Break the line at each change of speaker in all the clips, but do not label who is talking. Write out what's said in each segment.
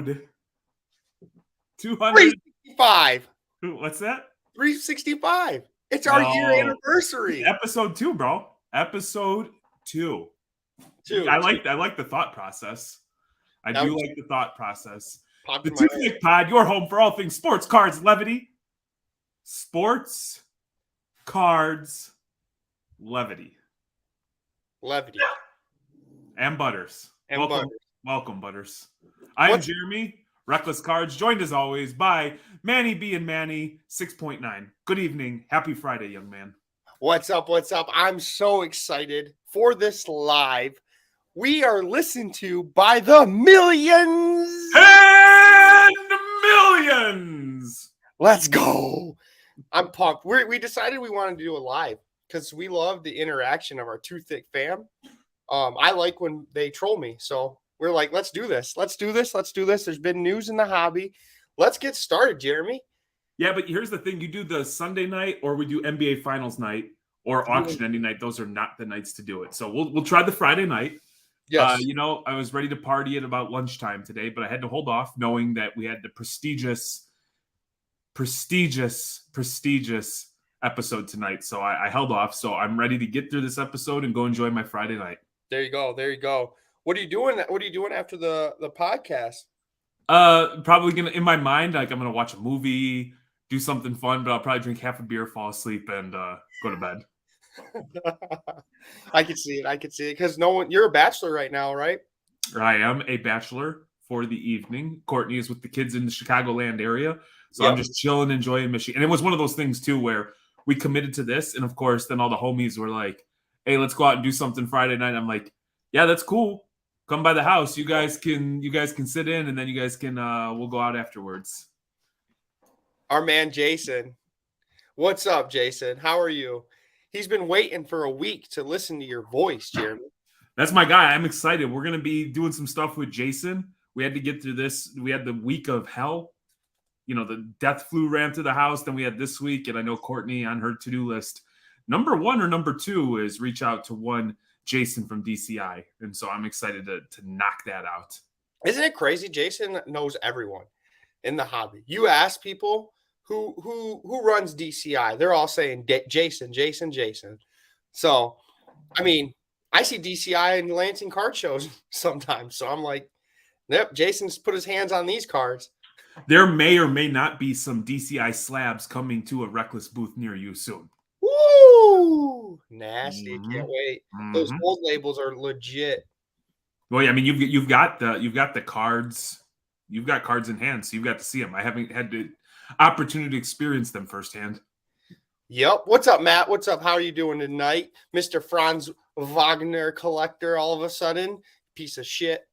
Episode 200.
365.
What's that?
365. It's our year anniversary.
Episode 2, bro. Episode 2. I like the thought process. I do like the thought process. The Thicc Pod, your home for all things sports, cards, levity. Sports, cards, levity. And Butters. Welcome, Butters. I am Jeremy, Reckless Cards, joined as always by Manny B and Manny 6.9. Good evening. Happy Friday, young man.
What's up? I'm so excited for this live. We are listened to by the millions.
And millions.
Let's go. I'm pumped. We decided we wanted to do a live because we love the interaction of our Too Thicc fam. I like when they troll me. So we're like, let's do this. There's been news in the hobby. Let's get started, Jeremy.
Yeah, but here's the thing. You do the Sunday night or we do NBA Finals night or auction ending night. Those are not the nights to do it. So we'll try the Friday night.
Yes.
I was ready to party at about lunchtime today, but I had to hold off knowing that we had the prestigious episode tonight. So I held off. So I'm ready to get through this episode and go enjoy my Friday night.
There you go. What are you doing? After the podcast?
Probably in my mind, like I'm gonna watch a movie, do something fun, but I'll probably drink half a beer, fall asleep, and go to bed.
I can see it because you're a bachelor right now, right?
I am a bachelor for the evening. Courtney is with the kids in the Chicagoland area, so I'm just chilling, enjoying Michigan. And it was one of those things too where we committed to this, and of course, then all the homies were like, "Hey, let's go out and do something Friday night." I'm like, "Yeah, that's cool. Come by the house. You guys can sit in, and then you guys can we'll go out afterwards."
Our man Jason, what's up, Jason? How are you? He's been waiting for a week to listen to your voice, Jeremy.
That's my guy. I'm excited. We're gonna be doing some stuff with Jason. We had to get through this. We had the week of hell. The death flu ran through the house. Then we had this week, and I know Courtney on her to-do list. Number 1 or number 2 is reach out to one Jason from DCI, and so I'm excited to knock that out.
Isn't it crazy? Jason knows everyone in the hobby. You ask people who runs DCI, they're all saying Jason. So, I mean, I see DCI in Lansing card shows sometimes, so I'm like, yep, Jason's put his hands on these cards.
There may or may not be some DCI slabs coming to a Reckless booth near you soon.
Woo! Nasty. Can't wait. Those gold labels are legit.
Well, yeah, I mean, you've got the cards. You've got cards in hand, so you've got to see them. I haven't had the opportunity to experience them firsthand.
Yep. What's up, Matt? What's up? How are you doing tonight? Mr. Franz Wagner collector all of a sudden. Piece of shit.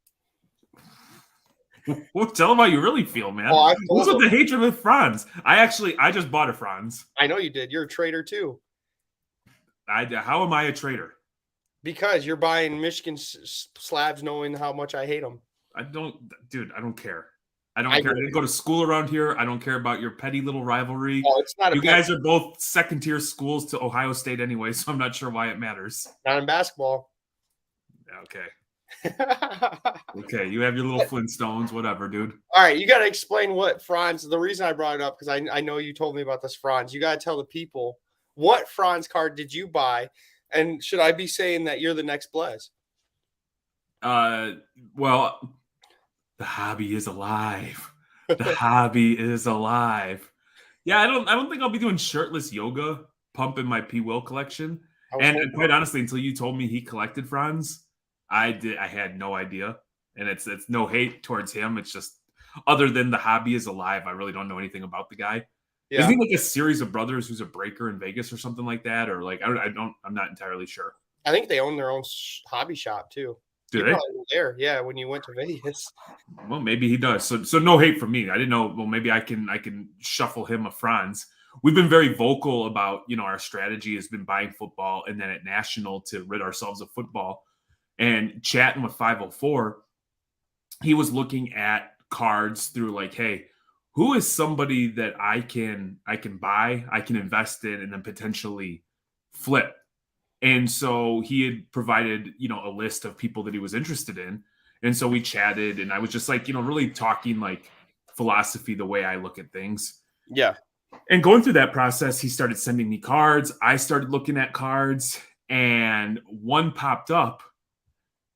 Well, tell them how you really feel, man. What's with the hatred with Franz? I just bought a Franz.
I know you did. You're a traitor too.
How am I a traitor?
Because you're buying Michigan slabs knowing how much I hate them.
I don't care. I don't care. I didn't go to school around here. I don't care about your petty little rivalry.
Oh, it's not.
You guys are both second-tier schools to Ohio State anyway, so I'm not sure why it matters.
Not in basketball.
Okay. Okay, you have your little Flintstones, whatever, dude.
All right, you got to explain what Franz. The reason I brought it up because I know you told me about this Franz. You got to tell the people what Franz card did you buy, and should I be saying that you're the next Blez?
Well, the hobby is alive. The hobby is alive. Yeah, I don't think I'll be doing shirtless yoga, pumping my P. Will collection. And quite honestly, until you told me he collected Franz, I had no idea. And it's no hate towards him. It's just other than the hobby is alive, I really don't know anything about the guy. Yeah. Isn't he like a series of brothers who's a breaker in Vegas or something like that? Or like I'm not entirely sure.
I think they own their own hobby shop too.
Do they?
There, yeah. When you went to Vegas.
Well, maybe he does. So no hate from me. I didn't know. Well, maybe I can shuffle him a Franz. We've been very vocal about our strategy has been buying football and then at National to rid ourselves of football. And chatting with 504, he was looking at cards through like, hey, who is somebody that I can buy, I can invest in, and then potentially flip. And so he had provided, a list of people that he was interested in. And so we chatted, and I was just like, really talking like philosophy, the way I look at things.
Yeah.
And going through that process, he started sending me cards. I started looking at cards, and one popped up.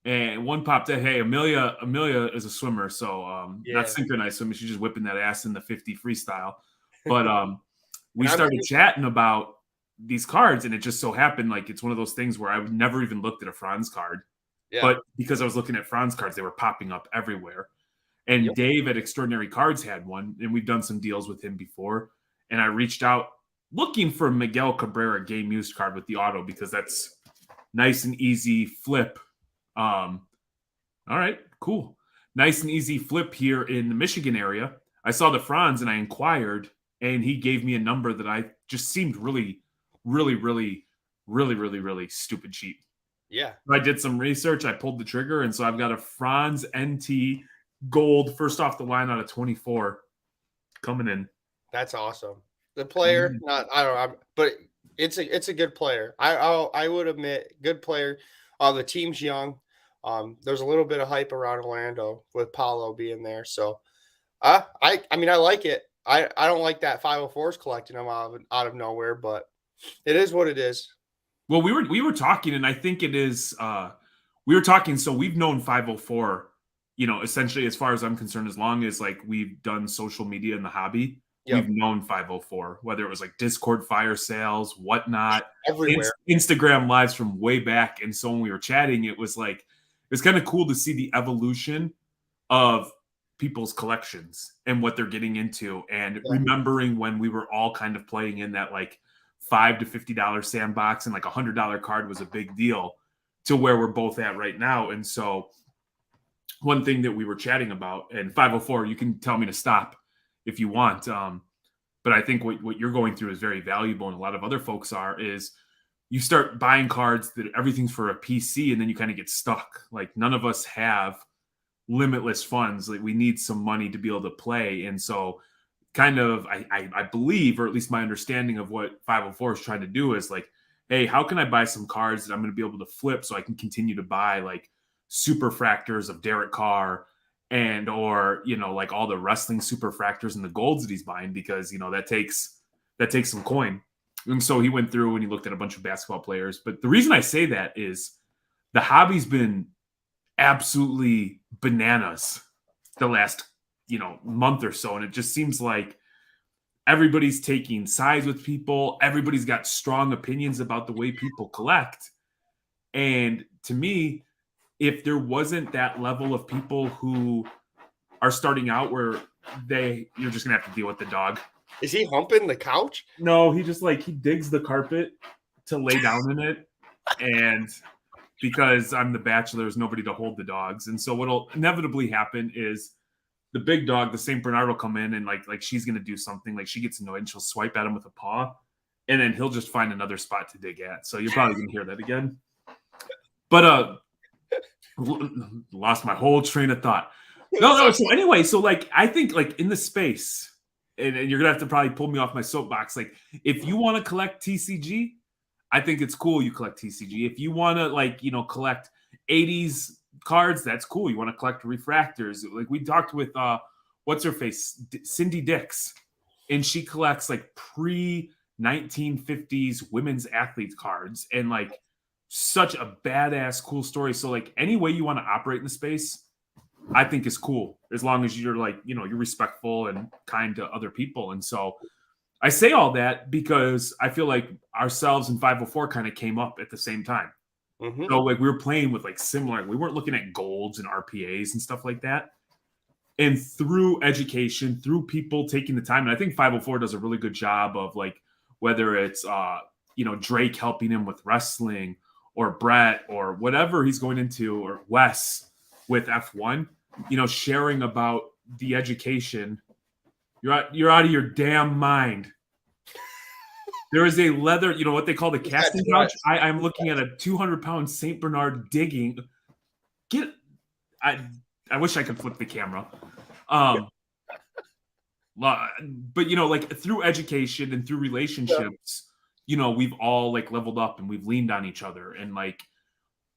And one popped up. Hey, Amelia is a swimmer, so not
Yeah.
synchronized swimming. She's just whipping that ass in the 50 freestyle. But we
And I'm
started chatting about these cards, and it just so happened like it's one of those things where I would never even looked at a Franz card,
yeah.
but because I was looking at Franz cards, they were popping up everywhere. And
Yep.
Dave at Extraordinary Cards had one, and we've done some deals with him before. And I reached out looking for Miguel Cabrera game used card with the auto because that's nice and easy flip. All right, cool. Nice and easy flip here in the Michigan area. I saw the Franz and I inquired, and he gave me a number that I just seemed really, really, really, really, really, really stupid cheap.
Yeah.
I did some research. I pulled the trigger, and so I've got a Franz NT gold first off the line out of 24 coming in.
That's awesome. The player, not I don't know, but it's a good player. I would admit, good player. The team's young. There's a little bit of hype around Orlando with Paulo being there. So I mean I like it. I don't like that 504s collecting them out of nowhere, but it is what it is.
Well, we were talking, and I think it is. We were talking. So we've known 504. Essentially, as far as I'm concerned, as long as like we've done social media in the hobby,
Yep.
we've known 504. Whether it was like Discord fire sales, whatnot,
Everywhere.
Instagram lives from way back. And so when we were chatting, it was kind of cool to see the evolution of people's collections and what they're getting into, and remembering when we were all kind of playing in that like $5 to $50 sandbox, and like $100 card was a big deal to where we're both at right now. And so one thing that we were chatting about, and 504, you can tell me to stop if you want. But I think what you're going through is very valuable, and a lot of other folks is you start buying cards that everything's for a PC, and then you kind of get stuck. Like none of us have limitless funds. Like we need some money to be able to play. And so kind of I believe, or at least my understanding of what 504 is trying to do is like, hey, how can I buy some cards that I'm going to be able to flip so I can continue to buy like super fractors of Derek Carr and or like all the wrestling super fractors and the golds that he's buying, because that takes some coin. And so he went through and he looked at a bunch of basketball players. But the reason I say that is the hobby's been absolutely bananas the last month or so, and it just seems like everybody's taking sides with people. Everybody's got strong opinions about the way people collect. And to me, if there wasn't that level of people who are starting out where you're just gonna have to deal with the dog.
Is he humping the couch?
No, he just he digs the carpet to lay down in it, and because I'm the bachelor, there's nobody to hold the dogs. And so what'll inevitably happen is the big dog, the St. Bernard, will come in and like she's going to do something. Like she gets annoyed and she'll swipe at him with a paw, and then he'll just find another spot to dig at. So you're probably going to hear that again. But lost my whole train of thought. No. So anyway, so like I think like in the space, and you're going to have to probably pull me off my soapbox. Like if you want to collect TCG, I think it's cool you collect TCG. If you want to collect 80s cards, that's cool. You want to collect refractors. Like we talked with what's her face, Cindy Dix, and she collects like pre 1950s women's athletes cards, and like such a badass cool story. So like any way you want to operate in the space, I think is cool, as long as you're you're respectful and kind to other people. And so I say all that because I feel like ourselves and 504 kind of came up at the same time.
Mm-hmm.
So like we were playing with like similar, we weren't looking at golds and RPAs and stuff like that. And through education, through people taking the time, and I think 504 does a really good job of like, whether it's Drake helping him with wrestling, or Brett, or whatever he's going into, or Wes with F1, sharing about the education. You're out of your damn mind. There is a leather, what they call the casting couch. I'm looking at a 200-pound St. Bernard digging. I wish I could flip the camera. But like through education and through relationships, we've all like leveled up and we've leaned on each other. And like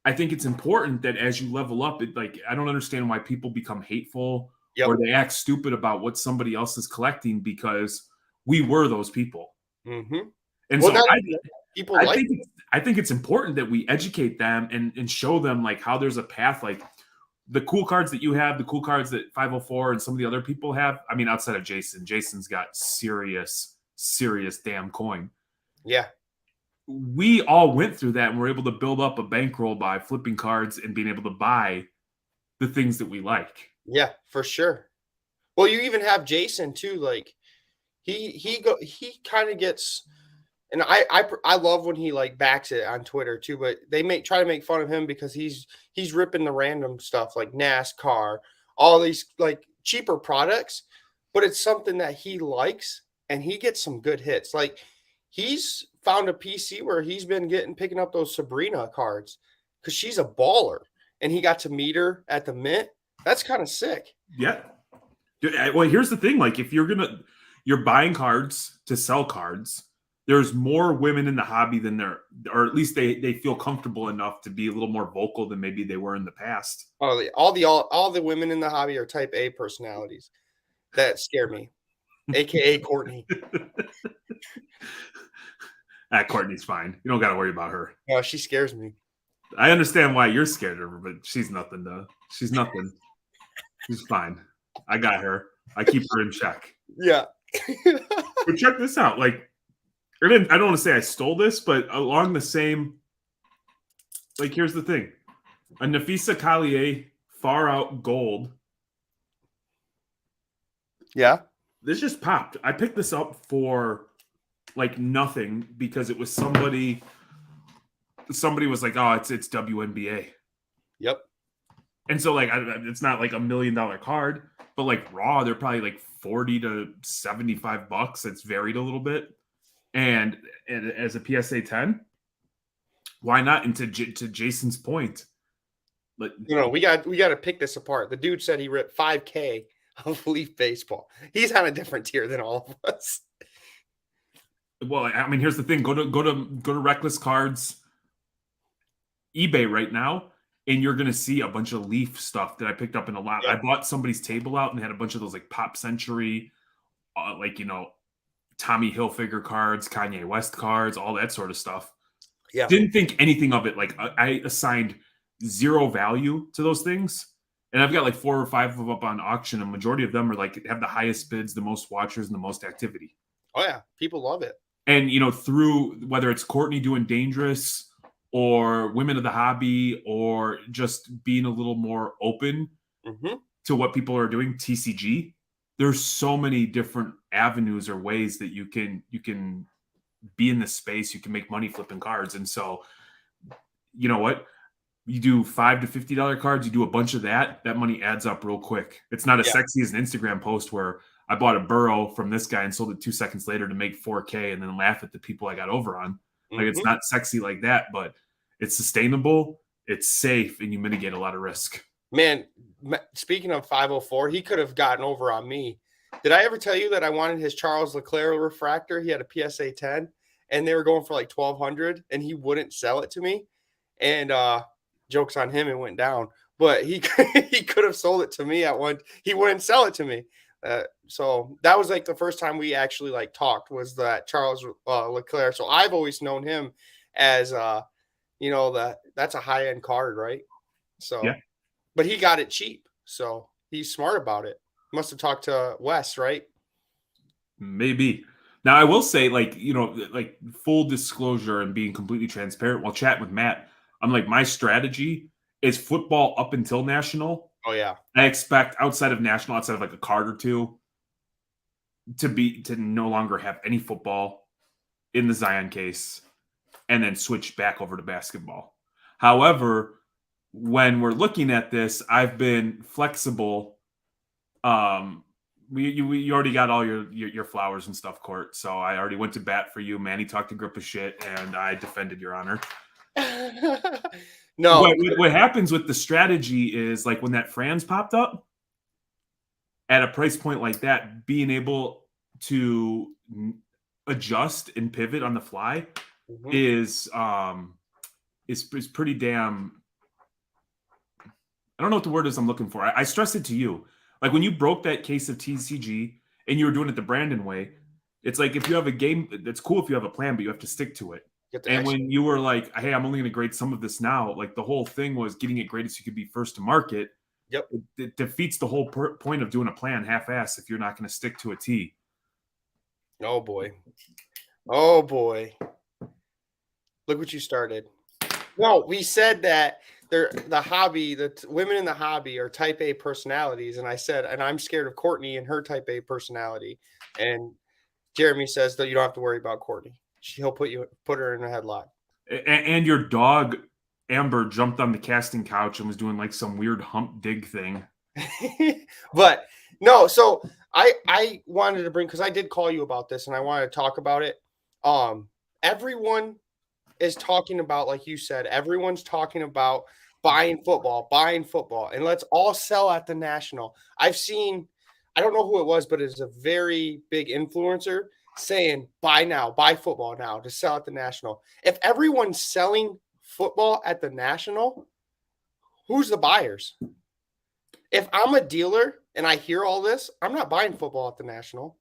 I think it's important that as you level up, I don't understand why people become hateful
Yep.
or they act stupid about what somebody else is collecting because we were those people.
Mm-hmm.
And
Well,
so
not even that. People
I
like
think I think it's important that we educate them and show them like how there's a path, like the cool cards that you have, the cool cards that 504 and some of the other people have. I mean, outside of Jason, Jason's got serious damn coin.
Yeah.
We all went through that and we're able to build up a bankroll by flipping cards and being able to buy the things that we like.
Yeah, for sure. Well, you even have Jason too. Like he kind of gets, and I love when he like backs it on Twitter too. But they try to make fun of him because he's ripping the random stuff like NASCAR, all these like cheaper products, but it's something that he likes, and he gets some good hits. Like he's found a PC where he's been picking up those Sabrina cards because she's a baller, and he got to meet her at the mint. That's kind of sick.
Yeah. Well, here's the thing: like, if you're buying cards to sell cards. There's more women in the hobby than there, or at least they feel comfortable enough to be a little more vocal than maybe they were in the past.
Oh, all the women in the hobby are type A personalities that scare me, aka Courtney.
Courtney's fine. You don't got to worry about her.
Oh, she scares me.
I understand why you're scared of her, but she's nothing. She's nothing. She's fine. I got her. I keep her in check.
Yeah.
But check this out. Like, I don't want to say I stole this, but along the same. Like, here's the thing: a Nafisa Collier Far Out Gold.
Yeah.
This just popped. I picked this up for like nothing because it was somebody was like, oh, it's WNBA.
Yep.
And so like it's not like $1 million card, but like raw, they're probably like 40 to 75 bucks. It's varied a little bit. And as a PSA 10, why not? And to Jason's point, but
We got to pick this apart. The dude said he ripped 5K of Leaf baseball. He's on a different tier than all of us.
well, I mean, here's the thing: go to Reckless Cards eBay right now, and you're gonna see a bunch of Leaf stuff that I picked up in a lot.
Yeah.
I bought somebody's table out and had a bunch of those like Pop Century, Tommy Hilfiger cards, Kanye West cards, all that sort of stuff.
Yeah.
Didn't think anything of it. Like I assigned zero value to those things. And I've got like 4 or 5 of them up on auction. And majority of them are like have the highest bids, the most watchers, and the most activity.
Oh yeah. People love it.
And through whether it's Courtney doing Dangerous or Women of the Hobby or just being a little more open to what people are doing, TCG, there's so many different avenues or ways that you can be in this space. You can make money flipping cards. And so, you know what? You do $5 to $50 cards, you do a bunch of that money adds up real quick. It's not as sexy as an Instagram post where I bought a burrow from this guy and sold it 2 seconds later to make 4K and then laugh at the people I got over on. Like, it's not sexy like that, but it's sustainable, it's safe, and you mitigate a lot of risk.
Man, speaking of 504, he could have gotten over on me. Did I ever tell you that I wanted his Charles Leclerc refractor? He had a PSA 10, and they were going for like $1,200, and he wouldn't sell it to me. And jokes on him, it went down. But he could have sold it to me at one. He wouldn't sell it to me. So that was like the first time we actually like talked was that Charles Leclerc. So I've always known him as that's a high end card, right? So
yeah.
But he got it cheap, so he's smart about it. Must have talked to Wes, right?
Maybe. Now I will say, like full disclosure and being completely transparent while chatting with Matt, I'm like, my strategy is football up until national.
Oh yeah.
I expect outside of national, outside of like a card or two, to no longer have any football in the Zion case and then switch back over to basketball. However, when we're looking at this, I've been flexible. You already got all your flowers and stuff, Court. So I already went to bat for you. Manny talked a grip of shit, and I defended your honor.
No.
What happens with the strategy is like when that Franz popped up at a price point like that, being able to adjust and pivot on the fly is pretty damn I don't know what the word is I'm looking for. I stress it to you. Like when you broke that case of TCG and you were doing it the Brandon way, it's like if you have a game, it's cool if you have a plan, but you have to stick to it.
Get the
And
extra.
when you were like, hey, I'm only going to grade some of this now, like the whole thing was getting it graded so you could be first to market.
Yep.
It defeats the whole point of doing a plan half-ass if you're not going to stick to a T.
Oh boy. Oh boy. Look what you started. No, we said that the hobby, women in the hobby are type A personalities. And I said, and I'm scared of Courtney and her type A personality. And Jeremy says that you don't have to worry about Courtney. He'll put her in a headlock.
And your dog Amber jumped on the casting couch and was doing like some weird hump dig thing.
But no, so I wanted to bring, because I did call you about this and I wanted to talk about it. Everyone is talking about, like you said, everyone's talking about buying football, and let's all sell at the National. I've seen, I don't know who it was, but it's a very big influencer saying buy now, buy football now to sell at the National. If everyone's selling football at the National, who's the buyers? If I'm a dealer and I hear all this, I'm not buying football at the National.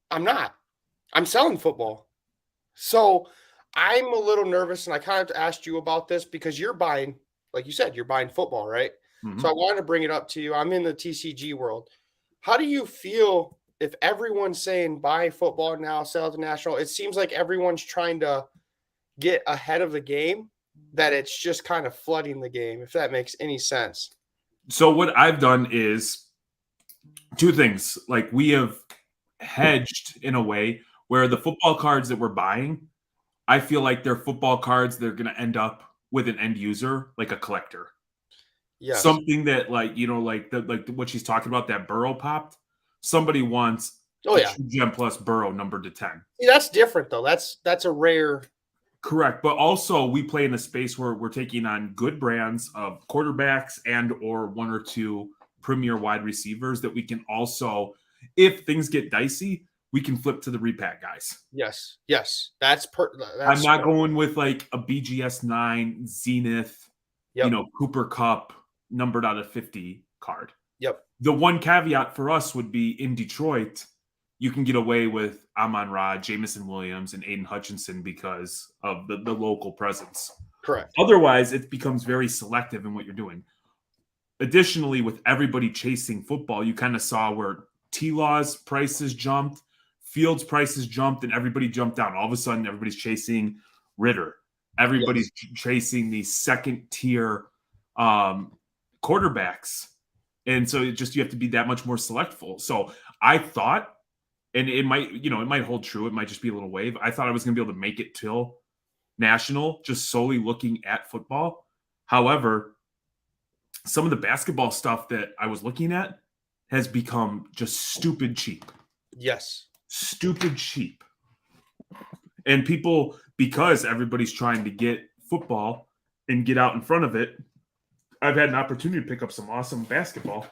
I'm not. I'm selling football. So I'm a little nervous, and I kind of asked you about this because you're buying, like you said, you're buying football, right?
Mm-hmm.
So I wanted to bring it up to you. I'm in the TCG world. How do you feel if everyone's saying buy football now, sell at the National? It seems like everyone's trying to get ahead of the game, that it's just kind of flooding the game, if that makes any sense.
So what I've done is two things. Like we have hedged in a way where the football cards that we're buying, I feel like they're football cards. They're going to end up with an end user, like a collector.
Yes.
Something that like what she's talking about, that Burrow popped. Somebody wants Gem Plus Burrow numbered to 10.
See, that's different though. That's a rare.
Correct. But also we play in a space where we're taking on good brands of quarterbacks and or one or two premier wide receivers that we can also, if things get dicey, we can flip to the repack guys.
Yes. That's
I'm not going with like a BGS 9 Zenith, Cooper Cup numbered out of 50 card.
Yep.
The one caveat for us would be in Detroit, you can get away with Amon-Ra, Jameson Williams, and Aiden Hutchinson because of the local presence.
Correct.
Otherwise, it becomes very selective in what you're doing. Additionally, with everybody chasing football, you kind of saw where T-Law's prices jumped, Fields' prices jumped, and everybody jumped down. All of a sudden, everybody's chasing Ritter. Everybody's chasing these second-tier quarterbacks. And so you have to be that much more selectful. So I thought, and it might hold true. It might just be a little wave. I thought I was going to be able to make it till National, just solely looking at football. However, some of the basketball stuff that I was looking at has become just stupid cheap.
Yes.
Stupid cheap. And people, because everybody's trying to get football and get out in front of it, I've had an opportunity to pick up some awesome basketball.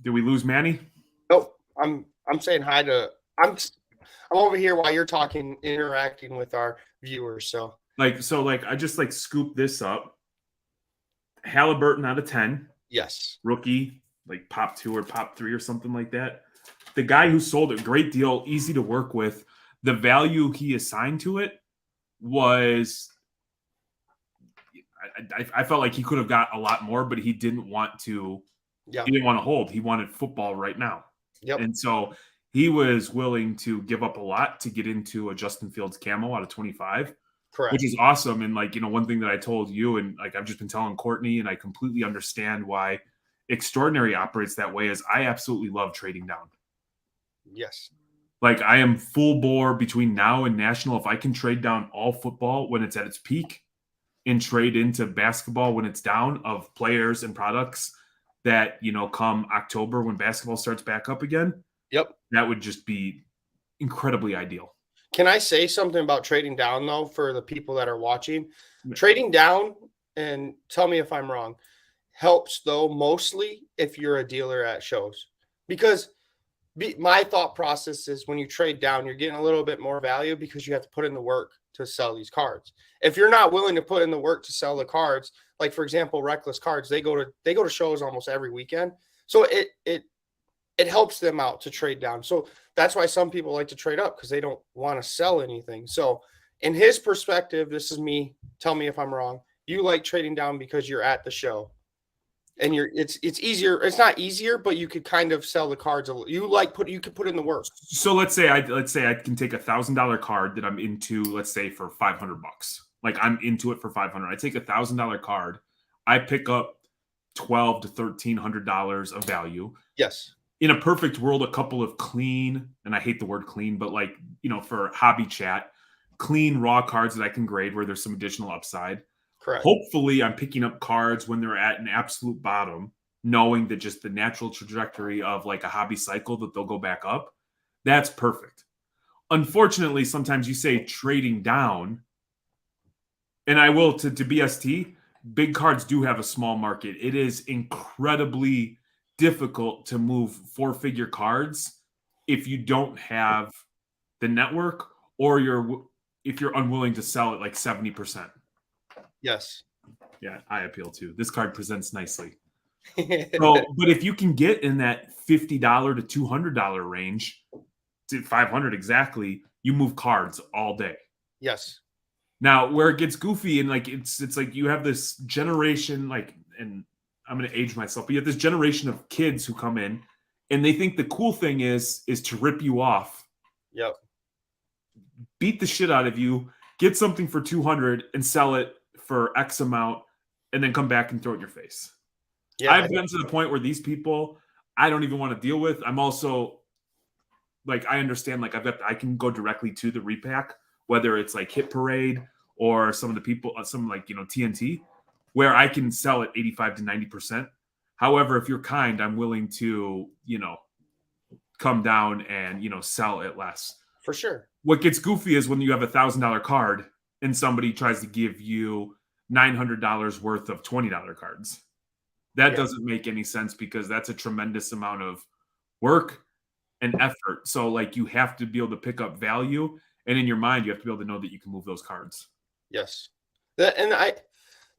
Did we lose Manny?
Nope. I'm saying hi to. I'm over here while you're talking, interacting with our viewers. So
I just scoop this up. Halliburton out of 10.
Yes.
Rookie, like pop 2 or pop 3 or something like that. The guy who sold it, great deal, easy to work with. The value he assigned to it was, I felt like he could have got a lot more, but he didn't want to.
Yeah.
He didn't want to hold. He wanted football right now.
Yep.
And so he was willing to give up a lot to get into a Justin Fields camo out of 25.
Correct.
Which is awesome. And one thing that I told you, and I've just been telling Courtney, and I completely understand why Extraordinary operates that way, is I absolutely love trading down.
Yes.
I am full bore between now and National. If I can trade down all football when it's at its peak and trade into basketball when it's down, of players and products that, come October when basketball starts back up again.
Yep.
That would just be incredibly ideal.
Can I say something about trading down, though, for the people that are watching? Trading down, and tell me if I'm wrong, helps, though, mostly if you're a dealer at shows. Because my thought process is when you trade down, you're getting a little bit more value because you have to put in the work to sell these cards. If you're not willing to put in the work to sell the cards, like for example, Reckless Cards, they go to shows almost every weekend. So it helps them out to trade down. So that's why some people like to trade up, because they don't want to sell anything. So in his perspective, this is me. Tell me if I'm wrong. You like trading down because you're at the show, and it's easier. It's not easier, but you could kind of sell the cards. You could put in the work.
So let's say I can take $1,000 card that I'm into, let's say for $500. Like I'm into it for $500. I take $1,000 card. I pick up $1,200 to $1,300 of value.
Yes.
In a perfect world, a couple of clean, and I hate the word clean, but like, for hobby chat, clean raw cards that I can grade where there's some additional upside.
Correct.
Hopefully I'm picking up cards when they're at an absolute bottom, knowing that just the natural trajectory of like a hobby cycle that they'll go back up. That's perfect. Unfortunately, sometimes you say trading down, and I will to BST, big cards do have a small market. It is incredibly difficult to move 4-figure cards if you don't have the network, or if you're unwilling to sell it like 70%.
Yes.
Yeah, I appeal to. This card presents nicely. But if you can get in that $50 to $200 range, to $500 exactly, you move cards all day.
Yes.
Now, where it gets goofy, and like it's like you have this generation, like, and I'm going to age myself, but you have this generation of kids who come in and they think the cool thing is to rip you off.
Yep.
Beat the shit out of you, get something for 200 and sell it for X amount, and then come back and throw it in your face. Yeah, I've gotten to the point where these people I don't even want to deal with. I'm also like, I understand, like I can go directly to the repack, whether it's like Hit Parade or some of the people, some like, TNT, where I can sell at 85 to 90%. However, if you're kind, I'm willing to, come down and, sell it less.
For sure.
What gets goofy is when you have $1,000 card and somebody tries to give you $900 worth of $20 cards. That doesn't make any sense, because that's a tremendous amount of work and effort. So like, you have to be able to pick up value, and in your mind, you have to be able to know that you can move those cards.
Yes. That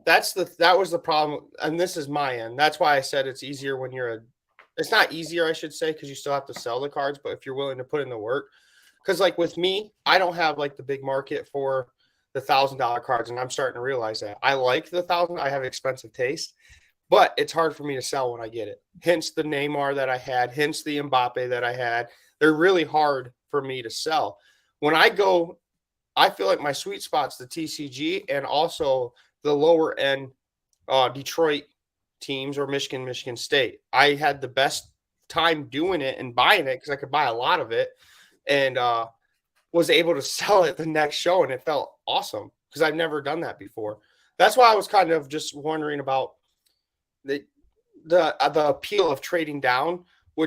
was the problem. And this is my end. That's why I said it's easier when it's not easier, I should say, because you still have to sell the cards, but if you're willing to put in the work, because like with me, I don't have like the big market for the $1,000 cards. And I'm starting to realize that I like the 1,000. I have expensive taste, but it's hard for me to sell when I get it. Hence the Neymar that I had, hence the Mbappe that I had. They're really hard for me to sell. When I go, I feel like my sweet spot's the TCG and also the lower end Detroit teams, or Michigan State. I had the best time doing it and buying it because I could buy a lot of it, and was able to sell it the next show, and it felt awesome because I've never done that before. That's why I was kind of just wondering about the appeal of trading down. I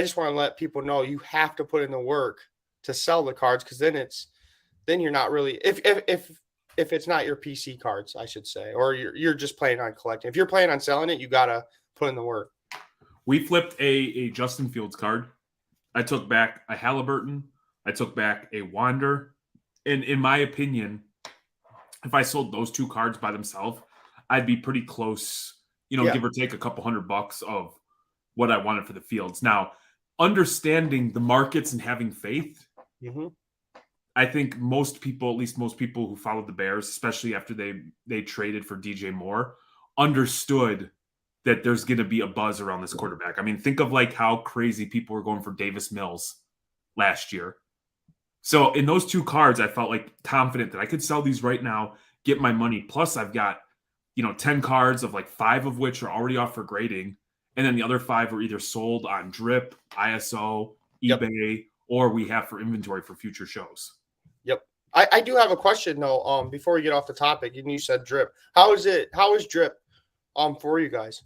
just want to let people know you have to put in the work to sell the cards, because then you're not really, if it's not your PC cards, I should say, or you're just planning on collecting. If you're planning on selling it, you gotta put in the work.
We flipped a Justin Fields card. I took back a Halliburton. I took back a Wander. And in my opinion, if I sold those two cards by themselves, I'd be pretty close, give or take a couple $100 of what I wanted for the Fields. Now, understanding the markets and having faith, I think most people, at least most people who followed the Bears, especially after they traded for DJ Moore, understood that there's going to be a buzz around this quarterback. I mean, think of like how crazy people were going for Davis Mills last year. So in those two cards, I felt like confident that I could sell these right now, get my money. Plus I've got, 10 cards, of like 5 of which are already off for grading. And then the other 5 are either sold on Drip, ISO, eBay, or we have for inventory for future shows.
Yep. I do have a question though. Before we get off the topic, and you said Drip. How is Drip for you guys?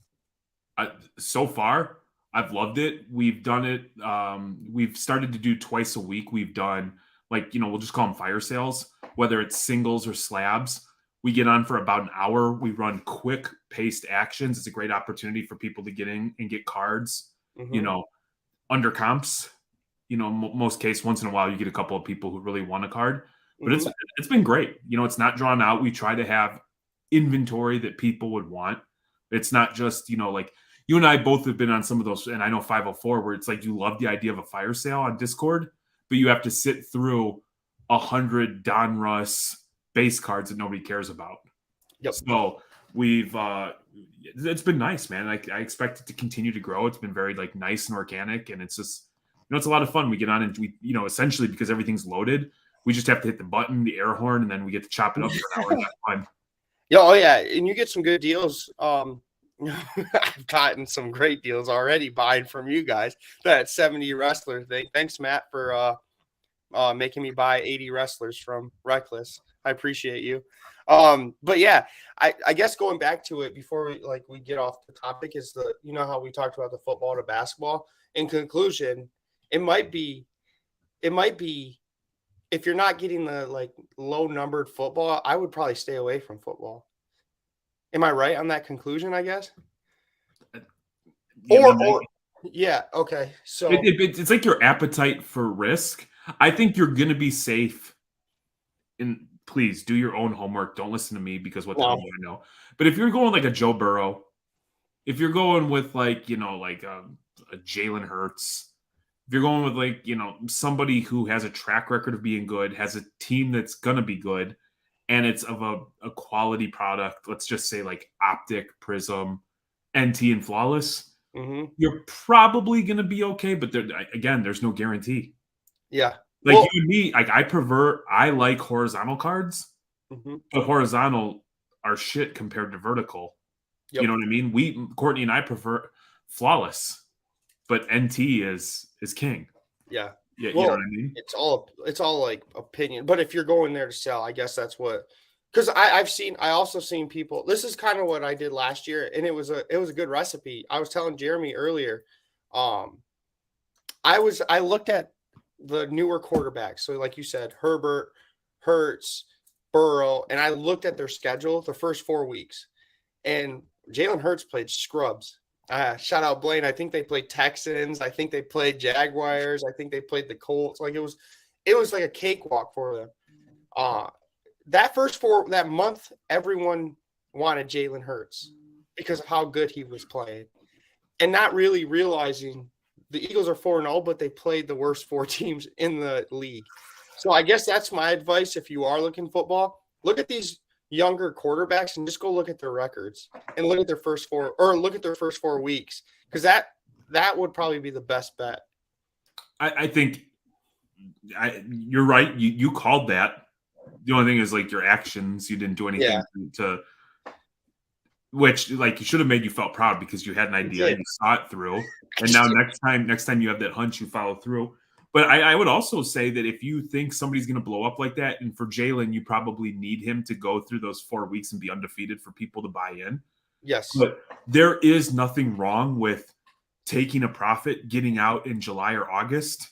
So far, I've loved it. We've done it. We've started to do twice a week. We've done we'll just call them fire sales, whether it's singles or slabs. We get on for about an hour. We run quick paced actions. It's a great opportunity for people to get in and get cards, under comps. Most case, once in a while, you get a couple of people who really want a card. But
Mhm.
it's been great. You know, it's not drawn out. We try to have inventory that people would want. It's not just, you know, like you and I both have been on some of those, and I know 504 where it's like you love the idea of a fire sale on Discord, but you have to sit through 100 Don Russ base cards that nobody cares about.
Yep.
So we've it's been nice, man. I expect it to continue to grow. It's been very like nice and organic, and it's just, you know, it's a lot of fun. We get on and we, you know, essentially because everything's loaded, we just have to hit the button, the air horn, and then we get to chop it up for an hour and have fun.
Yeah, oh yeah, and you get some good deals. I've gotten some great deals already buying from you guys. That 70 wrestler thing. Thanks, Matt, for making me buy 80 wrestlers from Reckless. I appreciate you. But yeah, I guess going back to it before we get off the topic is the, you know how we talked about the football to basketball. In conclusion, it might be if you're not getting the like low numbered football, I would probably stay away from football. Am I right on that conclusion, I guess?
Yeah,
Or yeah, okay. So
it's like your appetite for risk. I think you're going to be safe. And please do your own homework. Don't listen to me because what the hell do I know? But if you're going like a Joe Burrow, if you're going with like, you know, like a Jalen Hurts, if you're going with like, you know, somebody who has a track record of being good, has a team that's going to be good, and it's of a quality product, let's just say like Optic, Prism, NT, and Flawless, you're probably going to be okay. But again, there's no guarantee.
yeah.
Like you and me, like I like horizontal cards, but horizontal are shit compared to vertical.
Yep.
You know what I mean? Courtney and I prefer Flawless, but NT is king.
Yeah.
Yeah,
Well,
you know what I mean?
It's all like opinion. But if you're going there to sell, I guess that's what, because I also seen people. This is kind of what I did last year, and it was a good recipe. I was telling Jeremy earlier. I looked at the newer quarterbacks. So like you said, Herbert, Hurts, Burrow, and I looked at their schedule the first 4 weeks. And Jalen Hurts played scrubs. Shout out Blaine. I think they played Texans. I think they played Jaguars. I think they played the Colts. Like it was like a cakewalk for them. That month, everyone wanted Jalen Hurts because of how good he was playing, and not really realizing the Eagles are 4-0, but they played the worst 4 teams in the league. So I guess that's my advice. If you are looking football, look at these younger quarterbacks and just go look at their records and look at their first 4 weeks, because that would probably be the best bet.
I think you're right. You called that. The only thing is like your actions. You didn't do anything to which like you should have made you felt proud because you had an idea, you saw it through, and now next time you have that hunch, you follow through. But I would also say that if you think somebody's going to blow up like that, and for Jalen, you probably need him to go through those 4 weeks and be undefeated for people to buy in.
Yes.
But there is nothing wrong with taking a profit, getting out in July or August,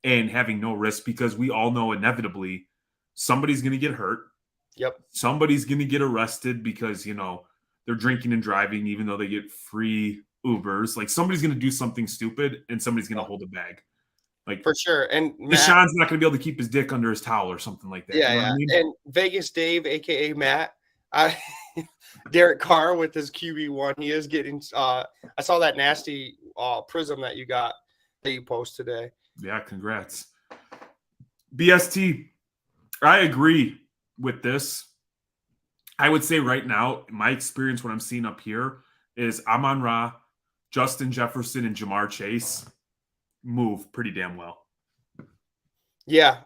and having no risk, because we all know inevitably somebody's going to get hurt.
Yep.
Somebody's going to get arrested because, you know, they're drinking and driving, even though they get free Ubers. Like somebody's going to do something stupid and somebody's going to hold a bag. Like
for sure. And
Deshaun's not going to be able to keep his dick under his towel or something like that.
Yeah,
you know
yeah.
What I mean?
And Vegas Dave, aka Matt, Derek Carr with his QB1, he is getting. I saw that nasty prism that you post today.
Yeah, congrats. BST, I agree with this. I would say right now, my experience, what I'm seeing up here is Amon-Ra, Justin Jefferson, and Jamar Chase move pretty damn well.
Yeah.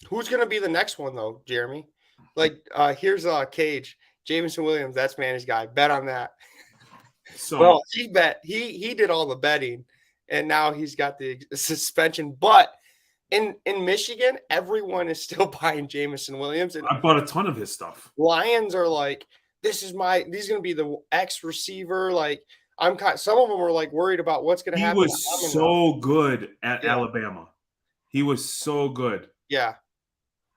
Who's gonna be the next one though, Jeremy? Like, here's Cage, Jameson Williams. That's Manny's guy. Bet on that. So well, he bet. He did all the betting, and now he's got the suspension. But in Michigan, everyone is still buying Jameson Williams. And
I bought a ton of his stuff.
Lions are like, he's going to be the X receiver. Like, some of them are like worried about what's going to happen.
He was so good at Alabama. He was so good.
Yeah.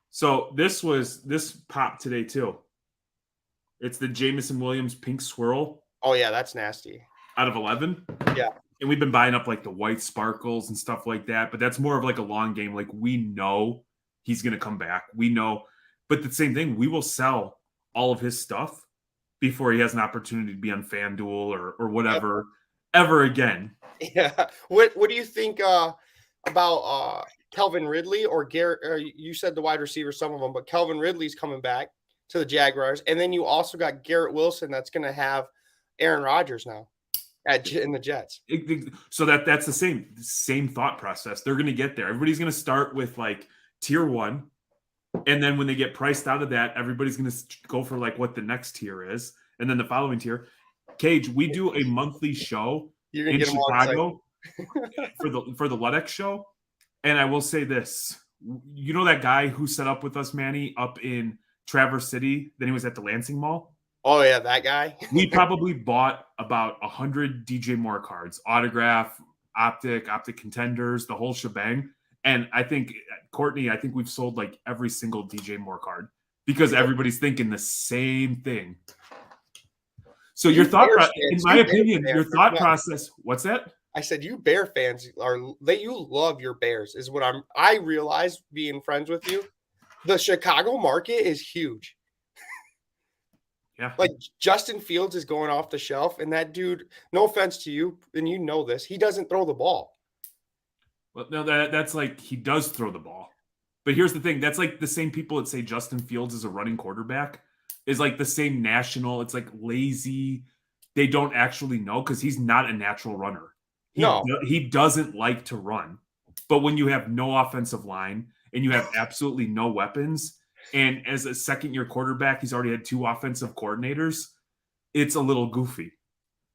So this popped today too. It's the Jameson Williams pink swirl.
Oh yeah, that's nasty.
Out of 11.
Yeah.
And we've been buying up like the white sparkles and stuff like that, but that's more of like a long game. Like we know he's going to come back. We know, but the same thing, we will sell all of his stuff before he has an opportunity to be on FanDuel or whatever ever again.
Yeah. What do you think about Calvin Ridley or Garrett? You said the wide receiver, some of them, but Calvin Ridley's coming back to the Jaguars, and then you also got Garrett Wilson that's going to have Aaron Rodgers now in the Jets.
So that's the same thought process. They're going to get there. Everybody's going to start with like tier 1, and then when they get priced out of that, everybody's going to go for like what the next tier is, and then the following tier. Cage, we do a monthly show in Chicago for the Ludex show, and I will say this: you know that guy who set up with us, Manny, up in Traverse City? Then he was at the Lansing Mall.
Oh yeah, that guy.
We probably bought about 100 DJ Moore cards, autograph, optic contenders, the whole shebang. And I think Courtney, we've sold like every single DJ Moore card because everybody's thinking the same thing. So your thought, in my opinion, your thought process. What's that?
I said you Bear fans you love your Bears is what I realize being friends with you. The Chicago market is huge.
Yeah.
Like Justin Fields is going off the shelf, and that dude, no offense to you, and you know this, he doesn't throw the ball.
Well, no, that's like he does throw the ball. But here's the thing. That's like the same people that say Justin Fields is a running quarterback is like the same national. It's like lazy. They don't actually know because he's not a natural runner. He doesn't like to run. But when you have no offensive line and you have absolutely no weapons, and as a second-year quarterback, he's already had 2 offensive coordinators, it's a little goofy.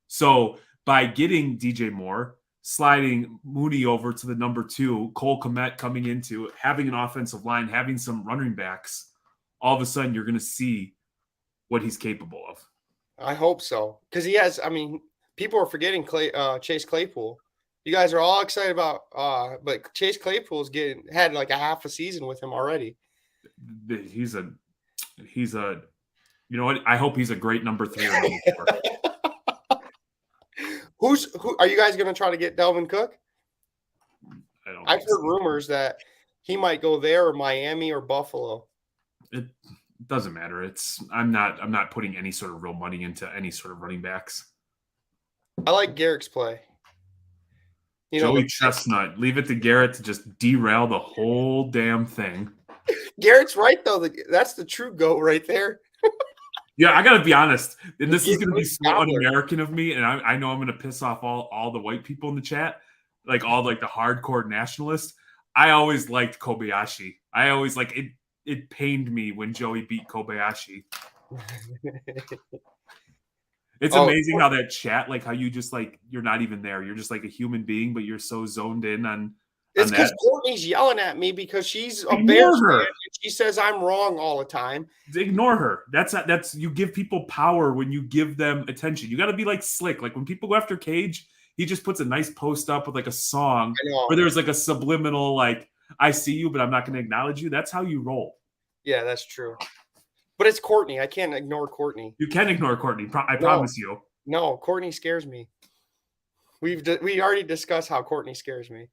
So by getting DJ Moore, sliding Mooney over to the number 2, Cole Kmet coming into, having an offensive line, having some running backs, all of a sudden you're going to see what he's capable of.
I hope so. Because he has, people are forgetting Chase Claypool. You guys are all excited about, but Chase Claypool's had like a half a season with him already.
He's a, you know what? I hope he's a great number 3 or number 4.
Who are you guys going to try to get Dalvin Cook? I've heard rumors that he might go there or Miami or Buffalo.
It doesn't matter. I'm not putting any sort of real money into any sort of running backs.
I like Garrett's play.
Joey Chestnut. Leave it to Garrett to just derail the whole damn thing.
Garrett's right, though. That's the true GOAT right there.
Yeah, I got to be honest. And this is going to be so un-American of me, and I know I'm going to piss off all the white people in the chat, like all like the hardcore nationalists. I always liked Kobayashi. I always it pained me when Joey beat Kobayashi. It's amazing how that chat, like how you just like you're not even there. You're just like a human being, but you're so zoned in on.
It's because Courtney's yelling at me because she's a Bears fan and she says I'm wrong all the time.
Ignore her. That's you give people power when you give them attention. You got to be like Slick. Like when people go after Cage, he just puts a nice post up with like a song where there's like a subliminal like I see you, but I'm not going to acknowledge you. That's how you roll.
Yeah, that's true. But it's Courtney. I can't ignore Courtney.
You can ignore Courtney. I promise you.
No, Courtney scares me. We already discussed how Courtney scares me.